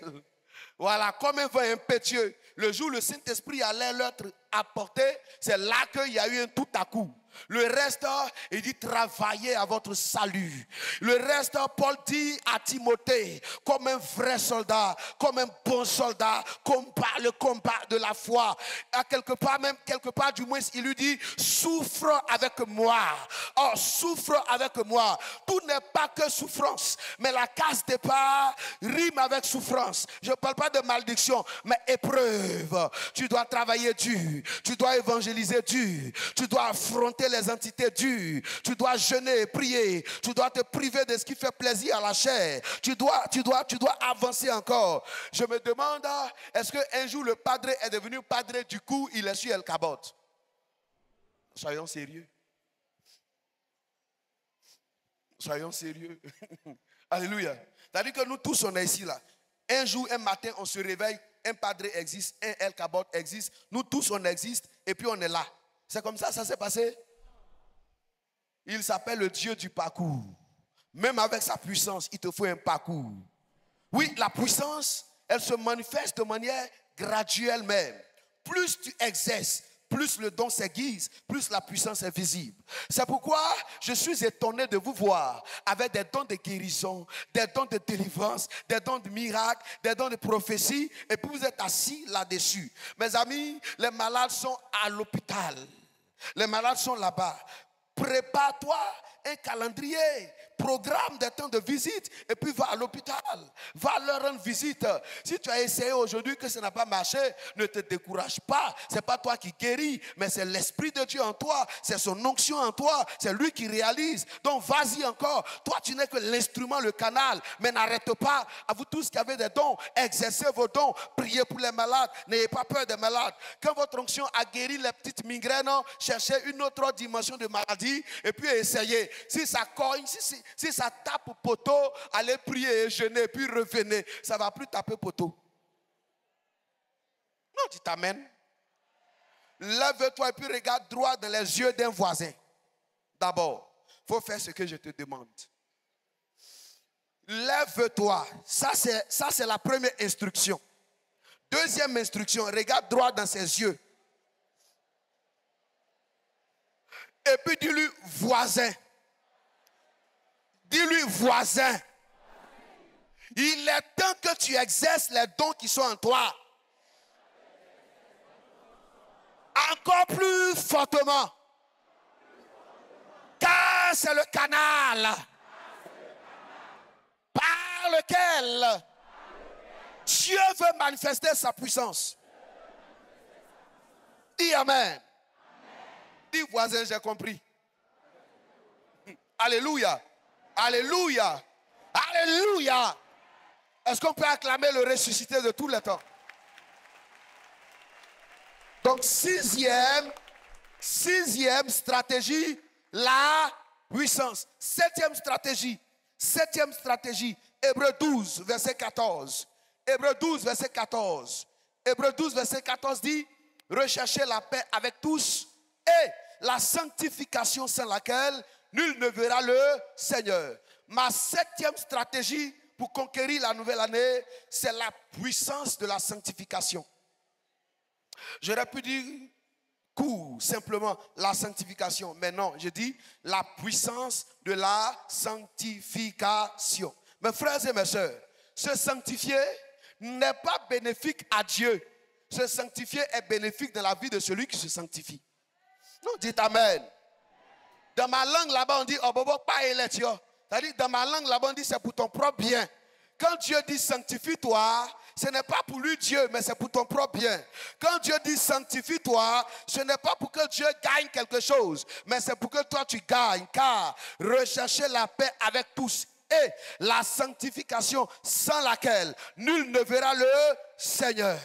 Voilà, comme un vent impétueux. Le jour où le Saint-Esprit allait leur apporter, c'est là qu'il y a eu un tout à coup. Le reste, il dit travaillez à votre salut. Le reste, Paul dit à Timothée, comme un vrai soldat, comme un bon soldat, combat le combat de la foi. À quelque part du moins, il lui dit, souffre avec moi. Oh, souffre avec moi. Tout n'est pas que souffrance, mais la case départ rime avec souffrance. Je ne parle pas de malédiction, mais épreuve. Tu dois travailler dur, tu dois évangéliser dur, tu dois affronter les entités dures, tu dois jeûner, prier, tu dois te priver de ce qui fait plaisir à la chair, tu dois avancer encore. Je me demande, est-ce qu'un jour le padre est devenu padre, du coup il est sur El Cabot? Soyons sérieux. Soyons sérieux. Alléluia. C'est-à-dire que nous tous on est ici là. Un jour, un matin, on se réveille, un padre existe, un El Cabot existe, nous tous on existe et puis on est là. C'est comme ça s'est passé. Il s'appelle le Dieu du parcours. Même avec sa puissance, il te faut un parcours. Oui, la puissance, elle se manifeste de manière graduelle même. Plus tu exerces, plus le don s'aiguise, plus la puissance est visible. C'est pourquoi je suis étonné de vous voir avec des dons de guérison, des dons de délivrance, des dons de miracles, des dons de prophétie, et puis vous êtes assis là-dessus. Mes amis, les malades sont à l'hôpital. Les malades sont là-bas. Prépare-toi un calendrier, programme des temps de visite et puis va à l'hôpital, va leur rendre visite. Si tu as essayé aujourd'hui que ça n'a pas marché, ne te décourage pas. C'est pas toi qui guéris, mais c'est l'Esprit de Dieu en toi, c'est son onction en toi, c'est lui qui réalise. Donc vas-y encore. Toi tu n'es que l'instrument, le canal, mais n'arrête pas. À vous tous qui avez des dons, exercez vos dons, priez pour les malades, n'ayez pas peur des malades. Quand votre onction a guéri les petites migraines, cherchez une autre dimension de maladie et puis essayez. Si ça cogne, si ça tape poteau, allez prier et jeûner, puis revenez. Ça ne va plus taper poteau. Non, tu t'amènes. Lève-toi et puis regarde droit dans les yeux d'un voisin. D'abord, il faut faire ce que je te demande. lève-toi. Ça, c'est la première instruction. Deuxième instruction, regarde droit dans ses yeux. Et puis dis-lui voisin. Dis-lui voisin. Il est temps que tu exerces les dons qui sont en toi. Encore plus fortement. Car c'est le canal par lequel Dieu veut manifester sa puissance. Dis amen. Dis voisin, j'ai compris. Alléluia. Alléluia. Alléluia. Est-ce qu'on peut acclamer le ressuscité de tous les temps? Donc, sixième stratégie, la puissance. Septième stratégie, Hébreux 12, verset 14. Hébreux 12, verset 14. Hébreux 12, verset 14 dit, recherchez la paix avec tous et la sanctification sans laquelle nul ne verra le Seigneur. Ma septième stratégie pour conquérir la nouvelle année, c'est la puissance de la sanctification. J'aurais pu dire simplement la sanctification, mais non, je dis la puissance de la sanctification. Mes frères et mes sœurs, se sanctifier n'est pas bénéfique à Dieu. Se sanctifier est bénéfique dans la vie de celui qui se sanctifie. Non, dites amen. Dans ma langue là-bas, on dit oh bobo pas électio. C'est-à-dire dans ma langue là-bas, on dit c'est pour ton propre bien. Quand Dieu dit sanctifie-toi, ce n'est pas pour lui Dieu, mais c'est pour ton propre bien. Quand Dieu dit sanctifie-toi, ce n'est pas pour que Dieu gagne quelque chose, mais c'est pour que toi tu gagnes. Car recherchez la paix avec tous et la sanctification sans laquelle nul ne verra le Seigneur.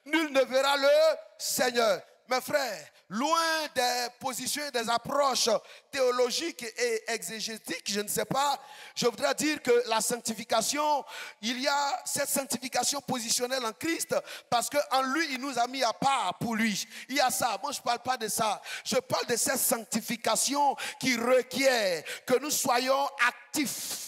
Nul ne verra le Seigneur. Mes frères, loin des positions et des approches théologiques et exégétiques, je ne sais pas, je voudrais dire que la sanctification, il y a cette sanctification positionnelle en Christ parce qu'en lui, il nous a mis à part pour lui. Il y a ça. Moi, je ne parle pas de ça. Je parle de cette sanctification qui requiert que nous soyons actifs,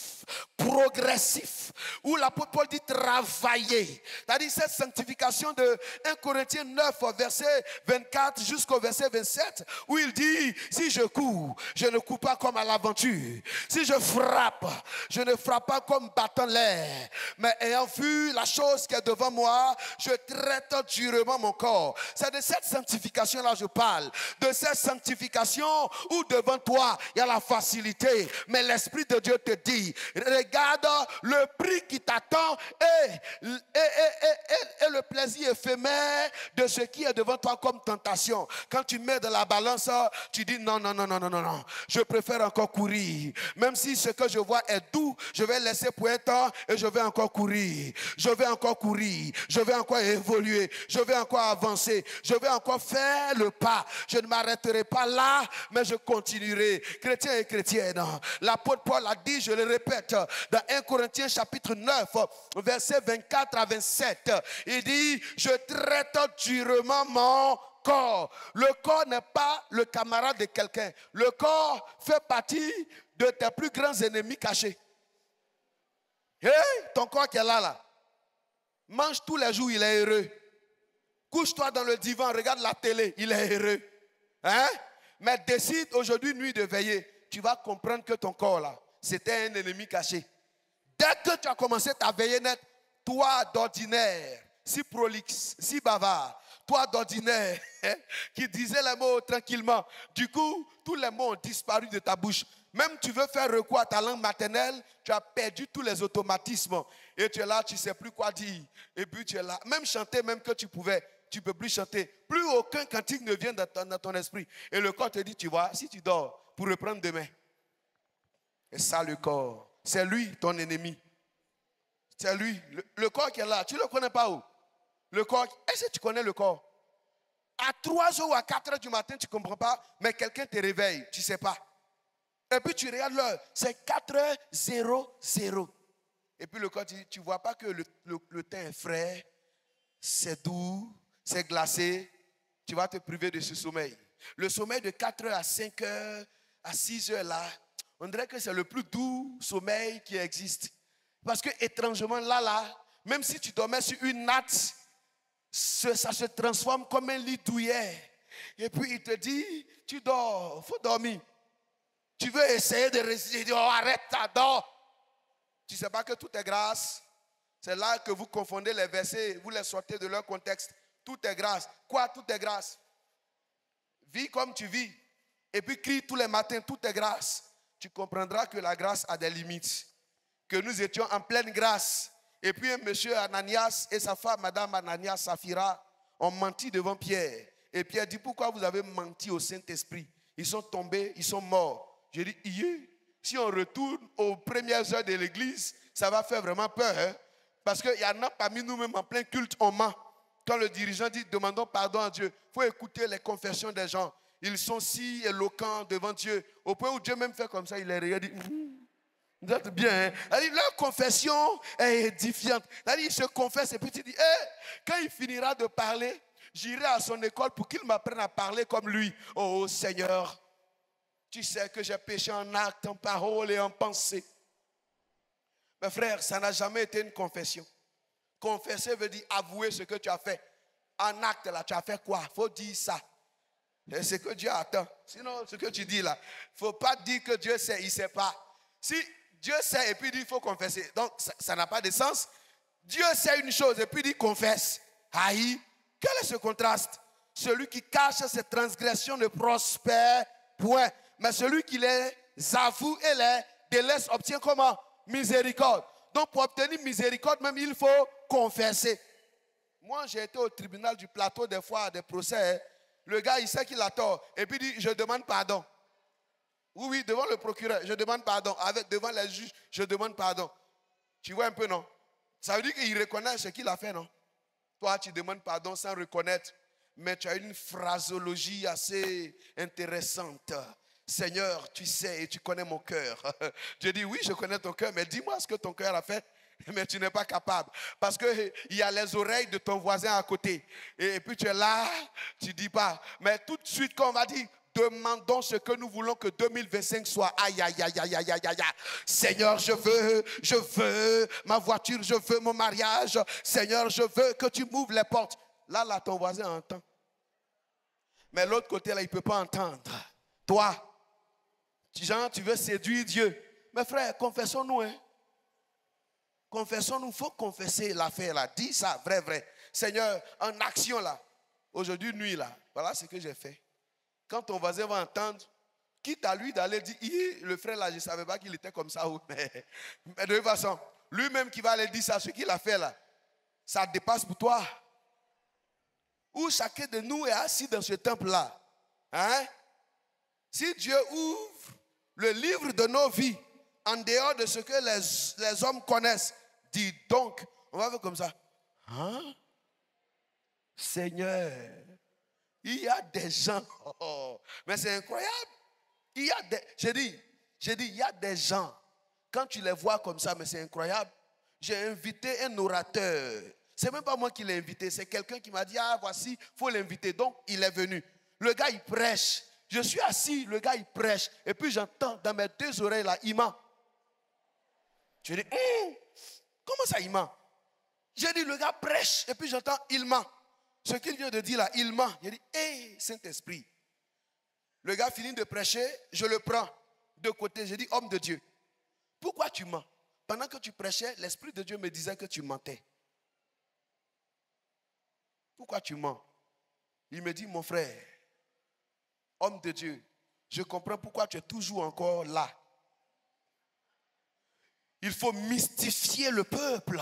progressif, où l'apôtre Paul dit travailler. C'est-à-dire cette sanctification de 1 Corinthiens 9, verset 24 jusqu'au verset 27, où il dit, si je cours, je ne cours pas comme à l'aventure. Si je frappe, je ne frappe pas comme battant l'air. Mais ayant vu la chose qui est devant moi, je traite durement mon corps. C'est de cette sanctification-là je parle. De cette sanctification où devant toi, il y a la facilité. Mais l'Esprit de Dieu te dit, regarde le prix qui t'attend et le plaisir éphémère de ce qui est devant toi comme tentation. Quand tu mets dans la balance, tu dis non. Je préfère encore courir. Même si ce que je vois est doux, je vais laisser pour un temps et je vais encore courir. Je vais encore courir. Je vais encore évoluer. Je vais encore avancer. Je vais encore faire le pas. Je ne m'arrêterai pas là, mais je continuerai. Chrétiens et chrétiennes, l'apôtre Paul a dit, je le répète, dans 1 Corinthiens chapitre 9, verset 24 à 27, il dit, je traite durement mon corps. Le corps n'est pas le camarade de quelqu'un. Le corps fait partie de tes plus grands ennemis cachés. Hey, ton corps qui est là. Mange tous les jours, il est heureux. Couche-toi dans le divan, regarde la télé, il est heureux. Hein? Mais décide aujourd'hui, nuit de veiller. Tu vas comprendre que ton corps là, c'était un ennemi caché. Dès que tu as commencé ta veillée nette, toi d'ordinaire, si prolixe, si bavard, toi d'ordinaire, qui disais les mots tranquillement, du coup, tous les mots ont disparu de ta bouche. Même tu veux faire recours à ta langue maternelle, tu as perdu tous les automatismes. Et tu es là, tu ne sais plus quoi dire. Et puis tu es là. Même chanter, même que tu pouvais, tu ne peux plus chanter. Plus aucun cantique ne vient dans ton esprit. Et le corps te dit, tu vois, si tu dors, pour reprendre demain. Et ça, le corps, c'est lui ton ennemi. C'est lui. Le corps qui est là, tu ne le connais pas où? Le corps, est-ce que tu connais le corps? À 3 heures ou à 4 heures du matin, tu ne comprends pas, mais quelqu'un te réveille, tu ne sais pas. Et puis tu regardes l'heure, c'est 4h00. Et puis le corps dit, tu ne vois pas que le temps est frais, c'est doux, c'est glacé, tu vas te priver de ce sommeil. Le sommeil de 4h à 5h, à 6h là, on dirait que c'est le plus doux sommeil qui existe. Parce que étrangement, là, même si tu dormais sur une natte, ça se transforme comme un lit douillet. Et puis il te dit, tu dors, il faut dormir. Tu veux essayer de résister, il dit, oh, arrête, dors. Tu ne sais pas que tout est grâce. C'est là que vous confondez les versets, vous les sortez de leur contexte. Tout est grâce. Quoi, tout est grâce? Vis comme tu vis. Et puis crie tous les matins, tout est grâce. Tu comprendras que la grâce a des limites. Que nous étions en pleine grâce. Et puis un monsieur Ananias et sa femme, madame Ananias Saphira, ont menti devant Pierre. Et Pierre dit, pourquoi vous avez menti au Saint-Esprit? Ils sont tombés, ils sont morts. J'ai dit, si on retourne aux premières heures de l'église, ça va faire vraiment peur. Hein? Parce qu'il y en a parmi nous-mêmes en plein culte, on ment. Quand le dirigeant dit, demandons pardon à Dieu, il faut écouter les confessions des gens. Ils sont si éloquents devant Dieu, au point où Dieu même fait comme ça, il les regarde et dit, vous êtes bien. Hein? Leur confession est édifiante. Il se confesse et puis tu dis, quand il finira de parler, j'irai à son école pour qu'il m'apprenne à parler comme lui. Oh Seigneur, tu sais que j'ai péché en acte, en parole et en pensée. Mes frères, ça n'a jamais été une confession. Confesser veut dire avouer ce que tu as fait. En acte, là, tu as fait quoi? Il faut dire ça. C'est ce que Dieu attend. Sinon, ce que tu dis là, il ne faut pas dire que Dieu sait, il ne sait pas. Si Dieu sait et puis dit il faut confesser, donc ça n'a pas de sens. Dieu sait une chose et puis dit confesse. Aïe, quel est ce contraste? Celui qui cache ses transgressions ne prospère point. Mais celui qui les avoue et les délaisse obtient comment? Miséricorde. Donc pour obtenir miséricorde même, il faut confesser. Moi, j'ai été au tribunal du plateau des fois à des procès. Le gars, il sait qu'il a tort. Et puis il dit, je demande pardon. Oui, devant le procureur, je demande pardon. Devant les juges, je demande pardon. Tu vois un peu, non? Ça veut dire qu'il reconnaît ce qu'il a fait, non? Toi, tu demandes pardon sans reconnaître. Mais tu as une phrasologie assez intéressante. Seigneur, tu sais et tu connais mon cœur. Dieu dit, oui, je connais ton cœur, mais dis-moi ce que ton cœur a fait. Mais tu n'es pas capable. Parce qu'il y a les oreilles de ton voisin à côté. Et puis tu es là, tu ne dis pas. Mais tout de suite, quand on va dire, demandons ce que nous voulons que 2025 soit. Aïe, aïe, aïe, aïe, aïe, aïe, aïe. Seigneur, je veux ma voiture, je veux mon mariage. Seigneur, je veux que tu m'ouvres les portes. Là, ton voisin entend. Mais l'autre côté, là, il ne peut pas entendre. Toi, tu veux séduire Dieu. Mes frères, confessons-nous, hein. Confessons-nous, il faut confesser l'affaire là. Dis ça, vrai. Seigneur, en action là. Aujourd'hui, nuit là. Voilà ce que j'ai fait. Quand ton voisin va entendre, quitte à lui d'aller dire, le frère là, je ne savais pas qu'il était comme ça. Mais de toute façon, lui-même qui va aller dire ça, ce qu'il a fait là, ça dépasse pour toi. Où chacun de nous est assis dans ce temple-là. Hein? Si Dieu ouvre le livre de nos vies, en dehors de ce que les hommes connaissent, dis donc, on va faire comme ça. Hein? Seigneur, il y a des gens, mais c'est incroyable. J'ai dit, il y a des gens, quand tu les vois comme ça, mais c'est incroyable. J'ai invité un orateur. C'est même pas moi qui l'ai invité, c'est quelqu'un qui m'a dit, voici, il faut l'inviter. Donc, il est venu. Le gars, il prêche. Je suis assis, le gars, il prêche. Et puis, j'entends dans mes deux oreilles, là, il ment. Je dis, comment ça, il ment? J'ai dit, le gars prêche. Et puis, j'entends, il ment. Ce qu'il vient de dire là, il ment. J'ai dit, Saint-Esprit. Le gars finit de prêcher, je le prends de côté. J'ai dit, homme de Dieu, pourquoi tu mens? Pendant que tu prêchais, l'Esprit de Dieu me disait que tu mentais. Pourquoi tu mens? Il me dit, mon frère, homme de Dieu, je comprends pourquoi tu es toujours encore là. Il faut mystifier le peuple.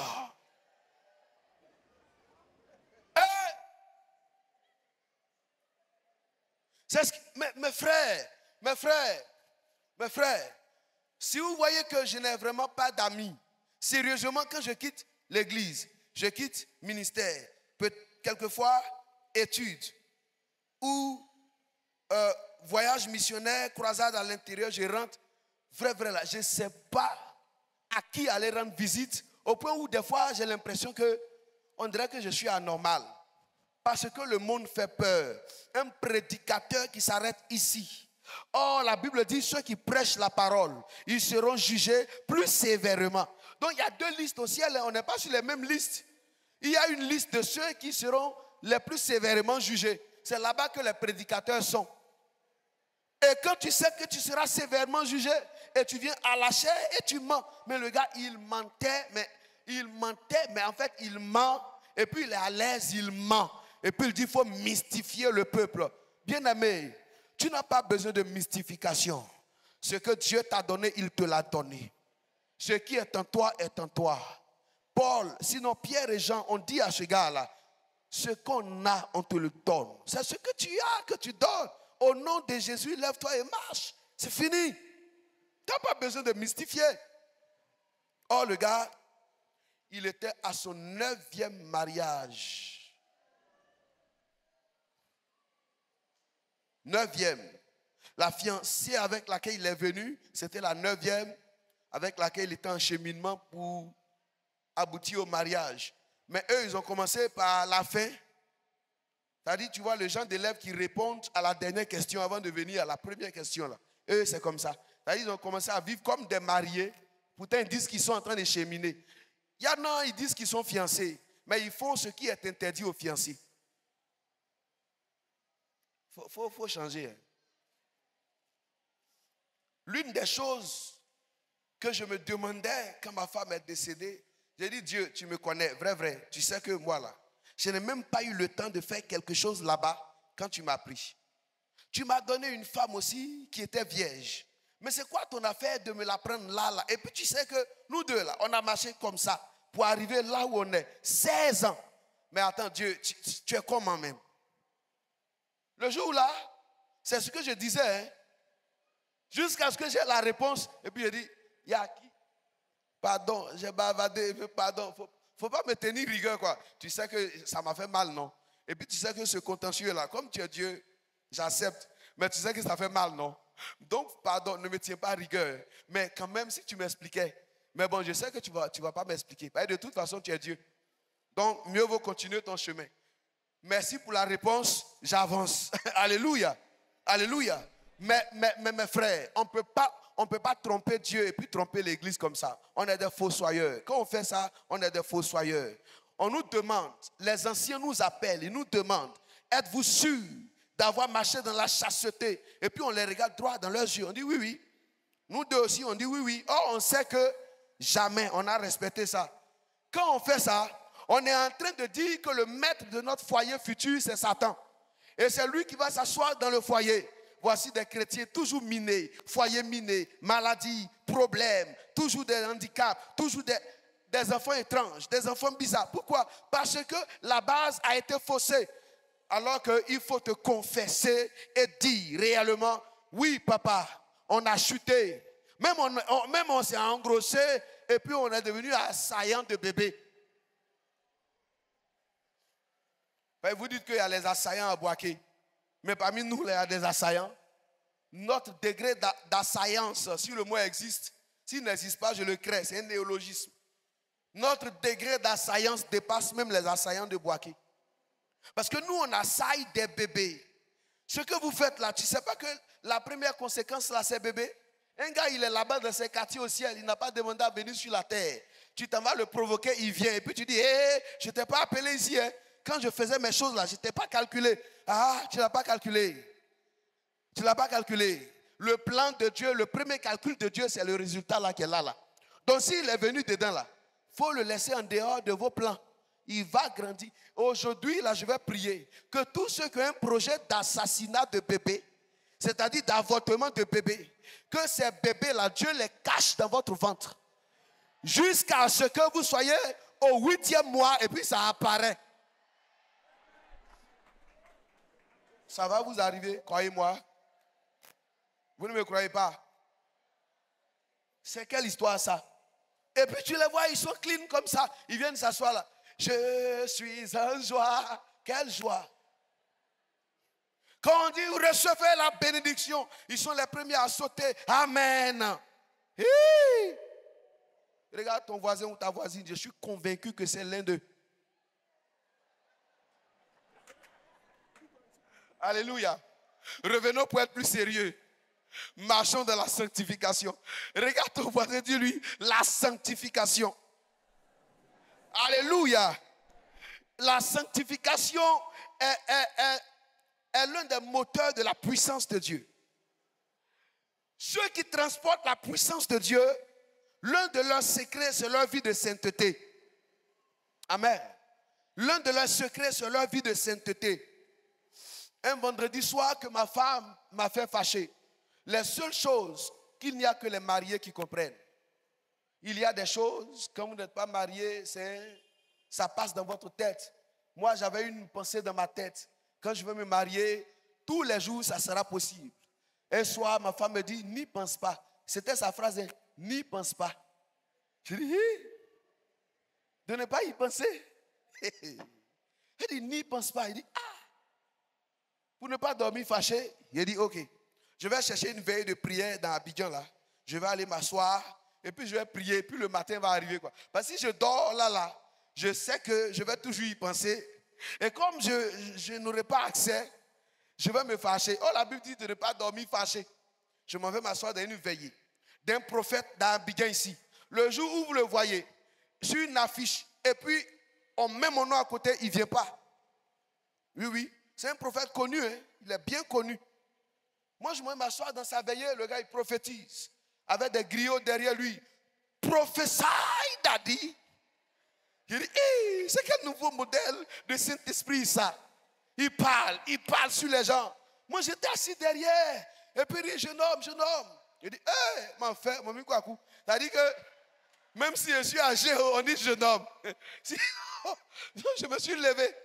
C'est ce que, mes frères, si vous voyez que je n'ai vraiment pas d'amis, sérieusement, quand je quitte l'église, je quitte ministère, quelquefois études ou voyage missionnaire, croisade à l'intérieur, je rentre, vrai là, je ne sais pas à qui aller rendre visite, au point où des fois j'ai l'impression qu'on dirait que je suis anormal. Parce que le monde fait peur. Un prédicateur qui s'arrête ici. Or, la Bible dit, ceux qui prêchent la parole, ils seront jugés plus sévèrement. Donc il y a deux listes au ciel, on n'est pas sur les mêmes listes. Il y a une liste de ceux qui seront les plus sévèrement jugés. C'est là-bas que les prédicateurs sont. Et quand tu sais que tu seras sévèrement jugé, et tu viens à la chair et tu mens. Mais le gars, il mentait, mais en fait, il ment. Et puis il est à l'aise, il ment. Et puis il dit, il faut mystifier le peuple. Bien-aimé, tu n'as pas besoin de mystification. Ce que Dieu t'a donné, il te l'a donné. Ce qui est en toi est en toi. Paul, sinon Pierre et Jean ont dit à ce gars-là, ce qu'on a, on te le donne. C'est ce que tu as que tu donnes. Au nom de Jésus, lève-toi et marche. C'est fini. Tu n'as pas besoin de mystifier. Or, le gars, il était à son 9e mariage. 9e. La fiancée avec laquelle il est venu, c'était la 9e, avec laquelle il était en cheminement pour aboutir au mariage. Mais eux, ils ont commencé par la fin. C'est-à-dire, tu vois, les gens d'élèves qui répondent à la dernière question avant de venir à la première question. Là. Eux, c'est comme ça. C'est-à-dire, ils ont commencé à vivre comme des mariés. Pourtant, ils disent qu'ils sont en train de cheminer. Il y en a, ils disent qu'ils sont fiancés. Mais ils font ce qui est interdit aux fiancés. Faut changer. Hein. L'une des choses que je me demandais quand ma femme est décédée, j'ai dit, Dieu, tu me connais, vrai, tu sais que moi là, je n'ai même pas eu le temps de faire quelque chose là-bas quand tu m'as pris. Tu m'as donné une femme aussi qui était vierge. Mais c'est quoi ton affaire de me la prendre là? Et puis tu sais que nous deux là, on a marché comme ça pour arriver là où on est. 16 ans. Mais attends, Dieu, tu es comment même? Le jour là, c'est ce que je disais. Hein? Jusqu'à ce que j'ai la réponse. Et puis je dis, il y a qui? Pardon, j'ai bavardé, pardon. Faut pas me tenir rigueur, quoi. Tu sais que ça m'a fait mal, non? Et puis tu sais que ce contentieux-là, comme tu es Dieu, j'accepte. Mais tu sais que ça fait mal, non? Donc, pardon, ne me tiens pas rigueur. Mais quand même, si tu m'expliquais. Mais bon, je sais que tu vas pas m'expliquer. De toute façon, tu es Dieu. Donc, mieux vaut continuer ton chemin. Merci pour la réponse, j'avance. Alléluia. Alléluia. Mais mes frères, on ne peut pas tromper Dieu et puis tromper l'église comme ça. On est des fossoyeurs. Quand on fait ça, on est des fossoyeurs. On nous demande, les anciens nous appellent, ils nous demandent, êtes-vous sûrs d'avoir marché dans la chasteté? Et puis on les regarde droit dans leurs yeux. On dit oui, oui. Nous deux aussi, on dit oui, oui. Or, on sait que jamais on a respecté ça. Quand on fait ça, on est en train de dire que le maître de notre foyer futur, c'est Satan. Et c'est lui qui va s'asseoir dans le foyer. Voici des chrétiens toujours minés, foyer miné, maladie, problèmes, toujours des handicaps, toujours des enfants étranges, des enfants bizarres. Pourquoi? Parce que la base a été faussée. Alors qu'il faut te confesser et dire réellement, oui papa, on a chuté. Même on s'est engrossé et puis on est devenu assaillant de bébés. Vous dites qu'il y a les assaillants à Boaké. Mais parmi nous, il y a des assaillants. Notre degré d'assaillance, si le mot existe, s'il n'existe pas, je le crée, c'est un néologisme. Notre degré d'assaillance dépasse même les assaillants de Boaké. Parce que nous, on assaille des bébés. Ce que vous faites là, tu ne sais pas que la première conséquence là, c'est bébé. Un gars, il est là-bas dans ses quartiers au ciel, il n'a pas demandé à venir sur la terre. Tu t'en vas le provoquer, il vient. Et puis tu dis, hé, je ne t'ai pas appelé ici. Hein. Quand je faisais mes choses là, je ne t'ai pas calculé. Ah, tu ne l'as pas calculé. Tu ne l'as pas calculé. Le plan de Dieu, le premier calcul de Dieu, c'est le résultat là qui est là. Donc s'il est venu dedans là, il faut le laisser en dehors de vos plans. Il va grandir. Aujourd'hui, là, je vais prier que tous ceux qui ont un projet d'assassinat de bébé, c'est-à-dire d'avortement de bébé, que ces bébés-là, Dieu les cache dans votre ventre. Jusqu'à ce que vous soyez au 8e mois et puis ça apparaît. Ça va vous arriver, croyez-moi. Vous ne me croyez pas? C'est quelle histoire ça? Et puis tu les vois, ils sont clean comme ça. Ils viennent s'asseoir là. Je suis en joie. Quelle joie. Quand on dit recevez la bénédiction, ils sont les premiers à sauter. Amen. Hi. Regarde ton voisin ou ta voisine. Je suis convaincu que c'est l'un d'eux. Alléluia. Revenons pour être plus sérieux. Marchons dans la sanctification. Regarde ton voisin, dis-lui, la sanctification. Alléluia. La sanctification est l'un des moteurs de la puissance de Dieu. Ceux qui transportent la puissance de Dieu, l'un de leurs secrets, c'est leur vie de sainteté. Amen. L'un de leurs secrets, c'est leur vie de sainteté. Un vendredi soir que ma femme m'a fait fâcher. Les seules choses qu'il n'y a que les mariés qui comprennent. Il y a des choses, quand vous n'êtes pas marié, ça passe dans votre tête. Moi, j'avais une pensée dans ma tête. Quand je veux me marier, tous les jours, ça sera possible. Un soir, ma femme me dit, n'y pense pas. C'était sa phrase, hein, n'y pense pas. Je dis, de ne pas y penser. Il dit, n'y pense pas. Il dit, pour ne pas dormir fâché, il dit, ok, je vais chercher une veille de prière dans Abidjan là. Je vais aller m'asseoir et puis je vais prier. Puis le matin va arriver quoi. Parce que si je dors là, je sais que je vais toujours y penser. Et comme je n'aurai pas accès, je vais me fâcher. Oh, la Bible dit de ne pas dormir fâché. Je m'en vais m'asseoir dans une veillée d'un prophète dans Abidjan ici. Le jour où vous le voyez, sur une affiche, et puis on met mon nom à côté, il ne vient pas. Oui. C'est un prophète connu, hein? Il est bien connu. Moi, je m'assois m'asseoir dans sa veillée, le gars, il prophétise. Avec des griots derrière lui. Prophesy, daddy. Il dit, hey, c'est quel nouveau modèle de Saint-Esprit, ça? Il parle sur les gens. Moi, j'étais assis derrière. Et puis, il dit, jeune homme. Il dit, hey, mon frère, mon micro. C'est-à-dire que, même si je suis âgé, on dit jeune homme. Je me suis levé.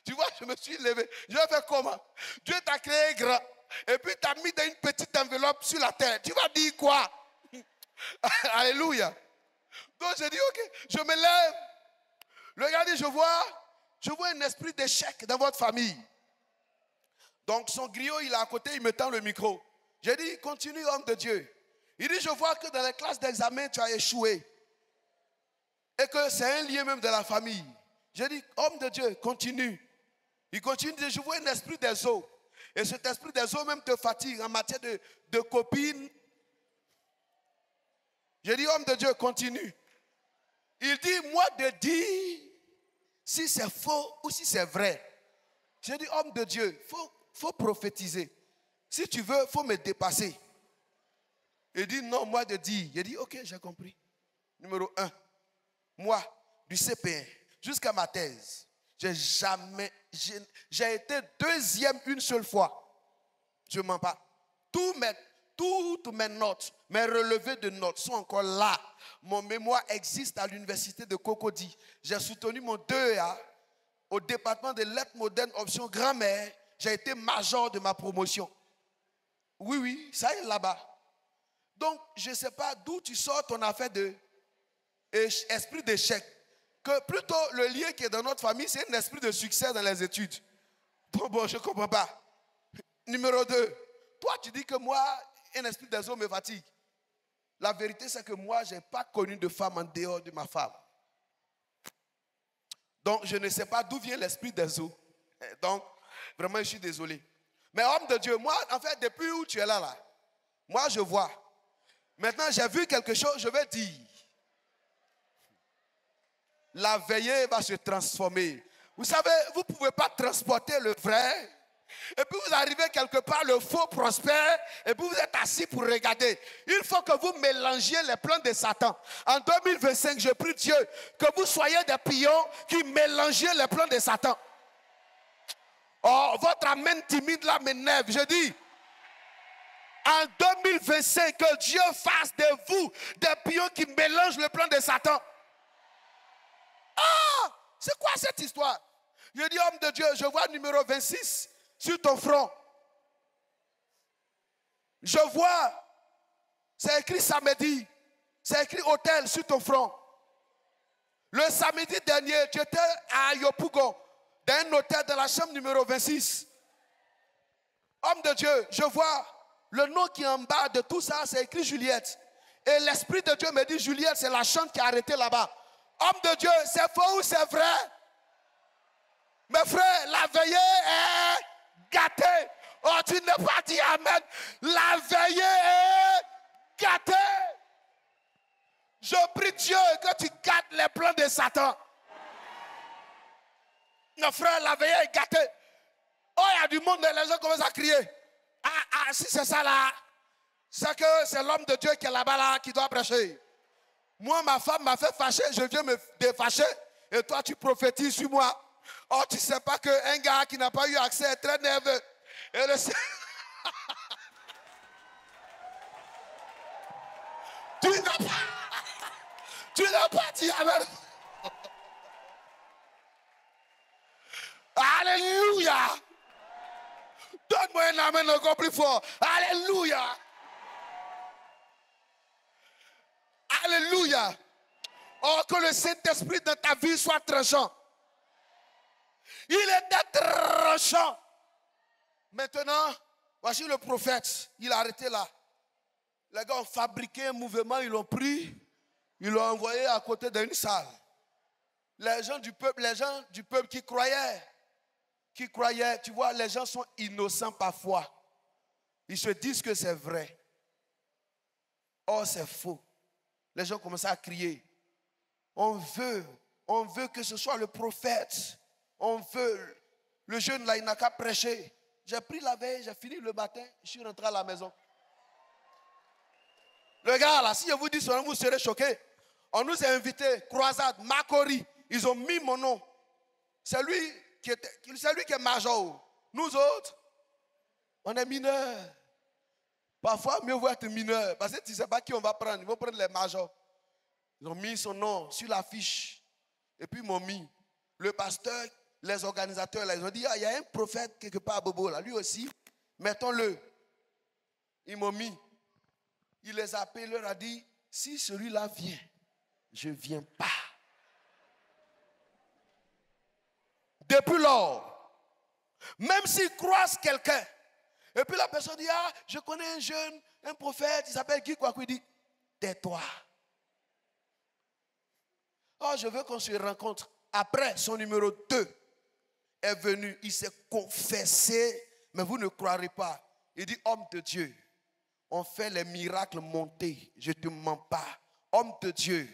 Tu vois, je me suis levé. Je vais faire comment? Dieu t'a créé grand. Et puis t'a mis dans une petite enveloppe sur la terre. Tu vas dire quoi? Alléluia. Donc j'ai dit, ok, je me lève. Le gars dit, je vois un esprit d'échec dans votre famille. Donc son griot, il est à côté, il me tend le micro. J'ai dit, continue, homme de Dieu. Il dit, je vois que dans les classes d'examen, tu as échoué. Et que c'est un lien même de la famille. J'ai dit, homme de Dieu, continue. Il continue, il dit, je vois un esprit des eaux. Et cet esprit des eaux même te fatigue en matière de copine. J'ai dit, homme de Dieu, continue. Il dit, moi de dire si c'est faux ou si c'est vrai. J'ai dit, homme de Dieu, faut prophétiser. Si tu veux, il faut me dépasser. Il dit, non, moi de dire. J'ai dit, ok, j'ai compris. Numéro 1, moi, du CP1 jusqu'à ma thèse, j'ai été deuxième une seule fois. Je ne mens pas. Toutes mes notes, mes relevés de notes sont encore là. Mon mémoire existe à l'université de Cocody. J'ai soutenu mon 2A au département de lettres modernes, option grammaire. J'ai été major de ma promotion. Oui, ça est là-bas. Donc, je ne sais pas d'où tu sors ton affaire d'esprit d'échec. Que plutôt le lien qui est dans notre famille, c'est un esprit de succès dans les études. Bon, je ne comprends pas. Numéro 2, toi tu dis que moi, un esprit des eaux me fatigue. La vérité, c'est que moi, je n'ai pas connu de femme en dehors de ma femme. Donc, je ne sais pas d'où vient l'esprit des eaux. Donc, vraiment, je suis désolé. Mais homme de Dieu, moi, en fait, depuis où tu es là, moi, je vois. Maintenant, j'ai vu quelque chose, je vais dire. La veillée va se transformer. Vous savez, vous ne pouvez pas transporter le vrai. Et puis vous arrivez quelque part, le faux prospère. Et puis vous êtes assis pour regarder. Il faut que vous mélangiez les plans de Satan. En 2025, je prie Dieu que vous soyez des pions qui mélangez les plans de Satan. Oh, votre amen timide là m'énerve. Je dis, en 2025, que Dieu fasse de vous des pions qui mélangent le plan de Satan. Ah, c'est quoi cette histoire? Je dis, homme de Dieu, je vois numéro 26 sur ton front. Je vois, c'est écrit samedi, c'est écrit hôtel sur ton front. Le samedi dernier, tu étais à Yopougon, dans un hôtel de la chambre numéro 26. Homme de Dieu, je vois le nom qui est en bas de tout ça, c'est écrit Juliette. Et l'Esprit de Dieu me dit, Juliette, c'est la chante qui est arrêtée là-bas. Homme de Dieu, c'est faux ou c'est vrai? Mes frères, la veillée est gâtée. Oh, tu n'as pas dit amen. La veillée est gâtée. Je prie Dieu que tu gâtes les plans de Satan. Nos frères, la veillée est gâtée. Oh, il y a du monde, les gens commencent à crier. Ah, si c'est ça là, c'est que c'est l'homme de Dieu qui est là-bas là, qui doit prêcher. Moi, ma femme m'a fait fâcher, je viens me défâcher. Et toi, tu prophétises sur moi. Oh, tu ne sais pas qu'un gars qui n'a pas eu accès est très nerveux. Et le... Tu n'as pas dit amen. Alléluia. Donne-moi un amen encore plus fort. Alléluia. Alléluia. Oh, que le Saint-Esprit dans ta vie soit tranchant. Il était tranchant. Maintenant, voici le prophète. Il a arrêté là. Les gars ont fabriqué un mouvement, ils l'ont pris, ils l'ont envoyé à côté d'une salle. Les gens du peuple qui croyaient, tu vois, les gens sont innocents parfois. Ils se disent que c'est vrai. Or, c'est faux. Les gens commencent à crier. On veut que ce soit le prophète. On veut. Le jeune là, il n'a qu'à prêcher. J'ai pris la veille, j'ai fini le matin, je suis rentré à la maison. Le gars là, si je vous dis son nom, vous serez choqués. On nous a invités, croisade, Makori. Ils ont mis mon nom. C'est lui qui est major. Nous autres, on est mineurs. Parfois, mieux vaut être mineur. Parce que tu ne sais pas qui on va prendre. Ils vont prendre les majors. Ils ont mis son nom sur l'affiche. Et puis ils m'ont mis. Le pasteur, les organisateurs, là, ils ont dit, il y a un prophète quelque part à Bobo, là. Lui aussi, mettons-le. Ils m'ont mis. Il les a appelés, leur a dit, si celui-là vient, je ne viens pas. Depuis lors, même s'ils croisent quelqu'un, et puis la personne dit, ah, je connais un jeune, un prophète, il s'appelle Guy Kwaku, il dit, tais-toi. Oh, je veux qu'on se rencontre. Après, son numéro 2 est venu, il s'est confessé, mais vous ne croirez pas. Il dit, homme de Dieu, on fait les miracles montés, je ne te mens pas. Homme de Dieu,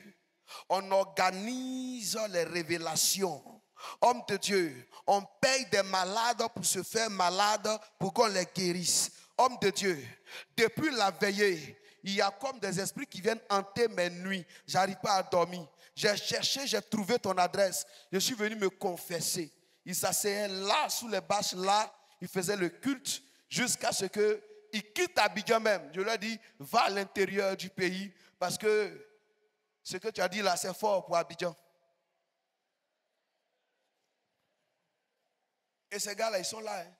on organise les révélations. Homme de Dieu, on paye des malades pour se faire malades pour qu'on les guérisse. Homme de Dieu, depuis la veillée, il y a comme des esprits qui viennent hanter mes nuits. Je n'arrive pas à dormir. J'ai cherché, j'ai trouvé ton adresse. Je suis venu me confesser. Il s'asseyait là, sous les bâches là. Il faisait le culte jusqu'à ce qu'il quitte Abidjan même. Je lui ai dit, va à l'intérieur du pays parce que ce que tu as dit là, c'est fort pour Abidjan. Et ces gars-là, ils sont là. Hein.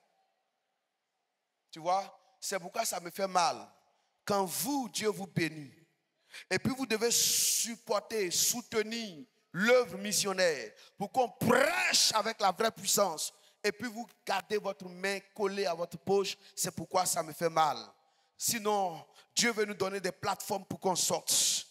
Tu vois, c'est pourquoi ça me fait mal. Quand vous, Dieu vous bénit, et puis vous devez supporter, soutenir l'œuvre missionnaire pour qu'on prêche avec la vraie puissance. Et puis vous gardez votre main collée à votre poche, c'est pourquoi ça me fait mal. Sinon, Dieu veut nous donner des plateformes pour qu'on sorte.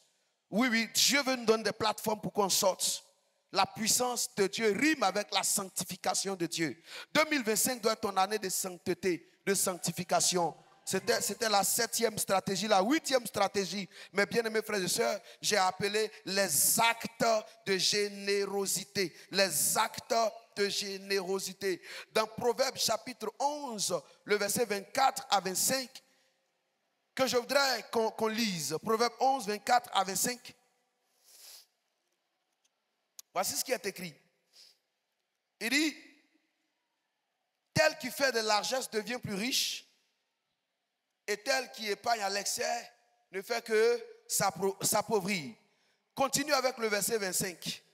Oui, Dieu veut nous donner des plateformes pour qu'on sorte. La puissance de Dieu rime avec la sanctification de Dieu. 2025 doit être ton année de sainteté, de sanctification. C'était la 7e stratégie, la 8e stratégie. Mes bien-aimés frères et sœurs, j'ai appelé les actes de générosité. Les actes de générosité. Dans Proverbes chapitre 11, le verset 24 à 25, que je voudrais qu'on lise. Proverbes 11, 24 à 25. Voici ce qui est écrit. Il dit, tel qui fait de largesse devient plus riche, et tel qui épargne à l'excès ne fait que s'appauvrir. Continue avec le verset 25.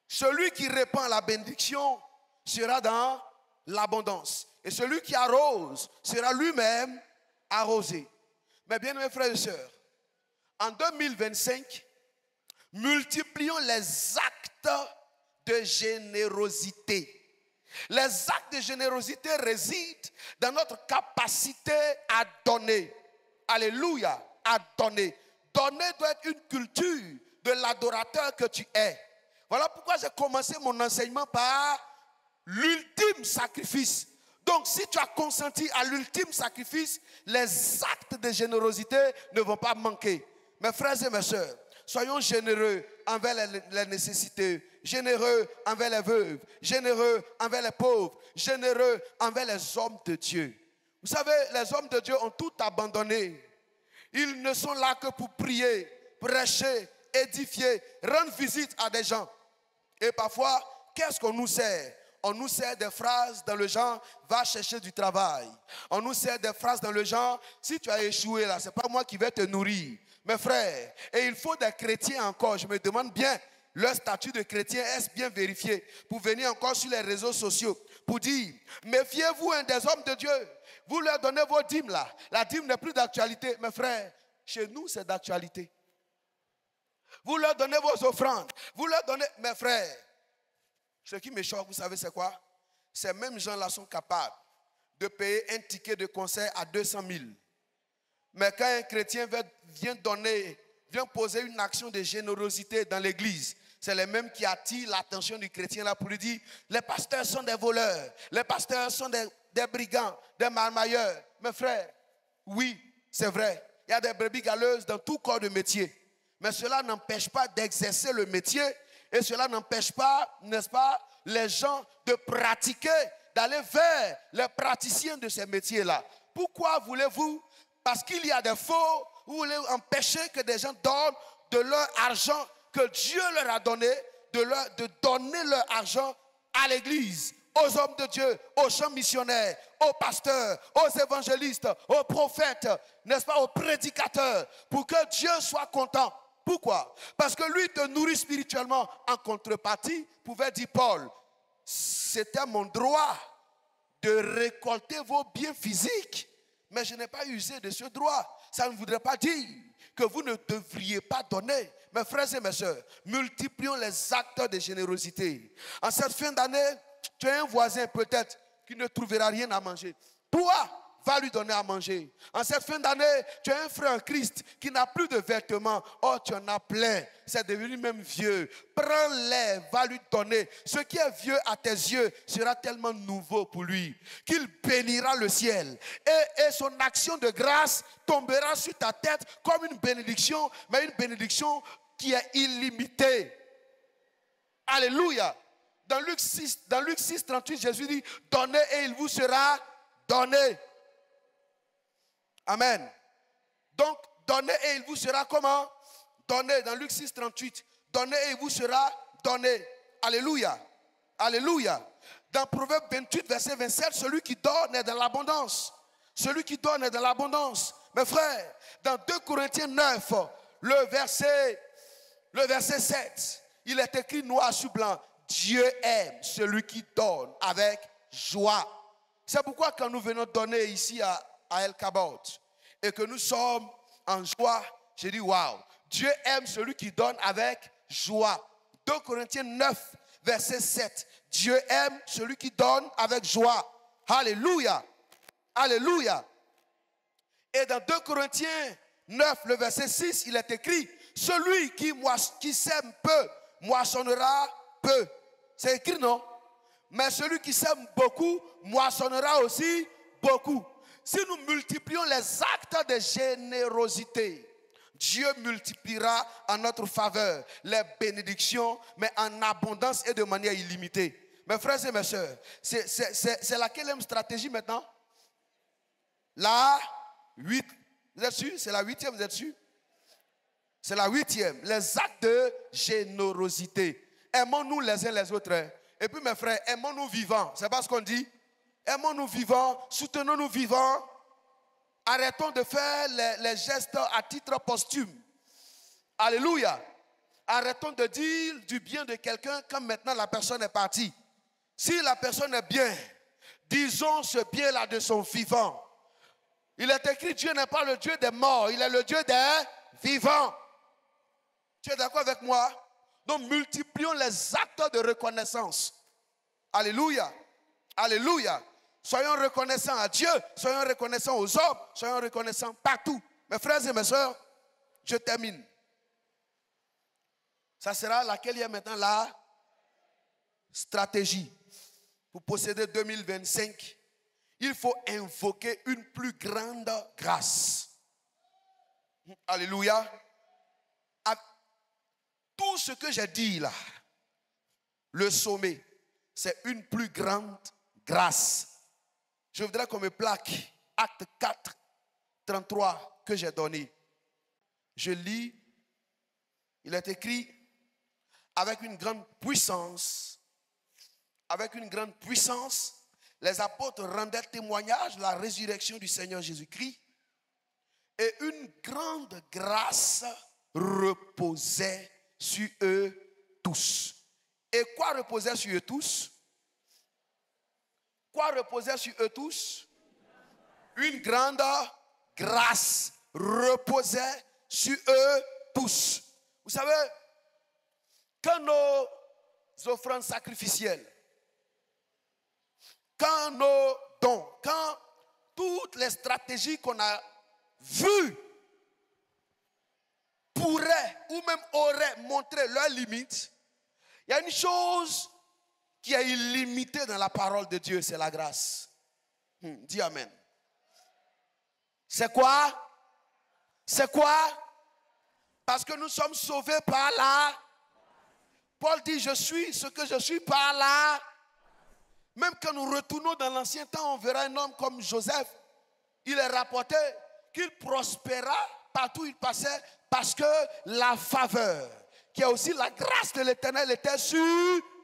Celui qui répand la bénédiction sera dans l'abondance. Et celui qui arrose sera lui-même arrosé. Mais bien, mes frères et sœurs, en 2025, multiplions les actes de générosité. Les actes de générosité résident dans notre capacité à donner. Alléluia, à donner. Donner doit être une culture de l'adorateur que tu es. Voilà pourquoi j'ai commencé mon enseignement par l'ultime sacrifice. Donc, si tu as consenti à l'ultime sacrifice, les actes de générosité ne vont pas manquer. Mes frères et mes sœurs, soyons généreux envers les nécessités, généreux envers les veuves, généreux envers les pauvres, généreux envers les hommes de Dieu. Vous savez, les hommes de Dieu ont tout abandonné. Ils ne sont là que pour prier, prêcher, édifier, rendre visite à des gens. Et parfois, qu'est-ce qu'on nous sert? On nous sert des phrases dans le genre « va chercher du travail ». On nous sert des phrases dans le genre « si tu as échoué là, ce n'est pas moi qui vais te nourrir ». Mes frères, et il faut des chrétiens encore, je me demande bien, leur statut de chrétien, est-ce bien vérifié? Pour venir encore sur les réseaux sociaux, pour dire « méfiez-vous des hommes de Dieu, vous leur donnez vos dîmes là, la dîme n'est plus d'actualité ». Mes frères, chez nous c'est d'actualité. Vous leur donnez vos offrandes, vous leur donnez, mes frères. Ce qui me choque, vous savez c'est quoi? Ces mêmes gens-là sont capables de payer un ticket de concert à 200 000. Mais quand un chrétien vient poser une action de générosité dans l'église, c'est les mêmes qui attirent l'attention du chrétien là pour lui dire les pasteurs sont des voleurs, les pasteurs sont des brigands, des marmailleurs. Mes frères, oui, c'est vrai. Il y a des brebis galeuses dans tout corps de métier. Mais cela n'empêche pas d'exercer le métier. Et cela n'empêche pas, n'est-ce pas, les gens de pratiquer, d'aller vers les praticiens de ces métiers-là. Pourquoi voulez-vous? Parce qu'il y a des faux, vous voulez empêcher que des gens donnent de leur argent que Dieu leur a donné, de donner leur argent à l'église, aux hommes de Dieu, aux gens missionnaires, aux pasteurs, aux évangélistes, aux prophètes, n'est-ce pas, aux prédicateurs, pour que Dieu soit content. Pourquoi? Parce que lui te nourrit spirituellement. En contrepartie, pouvait dire Paul, c'était mon droit de récolter vos biens physiques, mais je n'ai pas usé de ce droit. Ça ne voudrait pas dire que vous ne devriez pas donner. Mes frères et mes sœurs, multiplions les actes de générosité. En cette fin d'année, tu as un voisin peut-être qui ne trouvera rien à manger. Toi, va lui donner à manger. En cette fin d'année, tu as un frère en Christ qui n'a plus de vêtements. Oh, tu en as plein. C'est devenu même vieux. Prends-les, va lui donner. Ce qui est vieux à tes yeux sera tellement nouveau pour lui qu'il bénira le ciel. Et son action de grâce tombera sur ta tête comme une bénédiction, mais une bénédiction qui est illimitée. Alléluia. Dans Luc 6, 38, Jésus dit, donnez et il vous sera donné. Amen. Donc, donnez et il vous sera comment? Donné. Dans Luc 6, 38. Donnez et il vous sera donné. Alléluia. Alléluia. Dans Proverbe 28, verset 27, celui qui donne est dans l'abondance. Celui qui donne est dans l'abondance. Mes frères, dans 2 Corinthiens 9, le verset 7, il est écrit noir sur blanc. Dieu aime celui qui donne avec joie. C'est pourquoi quand nous venons donner ici à El Kabot et que nous sommes en joie, j'ai dit waouh, Dieu aime celui qui donne avec joie. 2 Corinthiens 9, verset 7. Dieu aime celui qui donne avec joie. Alléluia. Alléluia. Et dans 2 Corinthiens 9, le verset 6, il est écrit, celui qui sème peu, moissonnera peu. C'est écrit, non? Mais celui qui sème beaucoup, moissonnera aussi beaucoup. Si nous multiplions les actes de générosité, Dieu multipliera en notre faveur les bénédictions, mais en abondance et de manière illimitée. Mes frères et mes sœurs, c'est laquelle stratégie maintenant? La 8. Vous êtes sûr? C'est la 8e, vous êtes sûr? C'est la 8e. Les actes de générosité. Aimons-nous les uns les autres. Et puis mes frères, aimons-nous vivants. C'est pas ce qu'on dit? Aimons-nous vivants, soutenons-nous vivants. Arrêtons de faire les gestes à titre posthume. Alléluia. Arrêtons de dire du bien de quelqu'un quand maintenant la personne est partie. Si la personne est bien, disons ce bien-là de son vivant. Il est écrit, Dieu n'est pas le Dieu des morts, il est le Dieu des vivants. Tu es d'accord avec moi? Donc multiplions les actes de reconnaissance. Alléluia. Alléluia. Soyons reconnaissants à Dieu, soyons reconnaissants aux hommes, soyons reconnaissants partout. Mes frères et mes soeurs, je termine. Ça sera laquelle est maintenant la stratégie pour posséder 2025 il faut invoquer une plus grande grâce. Alléluia. À tout ce que j'ai dit là, le sommet, c'est une plus grande grâce. Je voudrais qu'on me plaque Acte 4, 33 que j'ai donné. Je lis, il est écrit, avec une grande puissance, les apôtres rendaient témoignage de la résurrection du Seigneur Jésus-Christ et une grande grâce reposait sur eux tous. Et quoi reposait sur eux tous? Quoi reposait sur eux tous? Une grande grâce reposait sur eux tous. Vous savez, quand nos offrandes sacrificielles, quand nos dons, quand toutes les stratégies qu'on a vues pourraient ou même auraient montré leurs limites, il y a une chose qui est illimitée dans la parole de Dieu, c'est la grâce. Dis amen. C'est quoi? C'est quoi? Parce que nous sommes sauvés par là. Paul dit, je suis ce que je suis par là. Même quand nous retournons dans l'ancien temps, on verra un homme comme Joseph. Il est rapporté qu'il prospéra partout où il passait parce que la faveur, qui est aussi la grâce de l'Éternel, était sur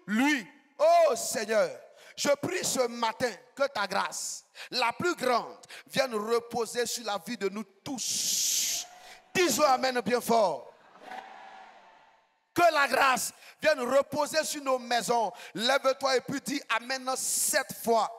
lui. Oh Seigneur, je prie ce matin que ta grâce, la plus grande, vienne reposer sur la vie de nous tous. Disons amen bien fort. Que la grâce vienne reposer sur nos maisons. Lève-toi et puis dis amen 7 fois.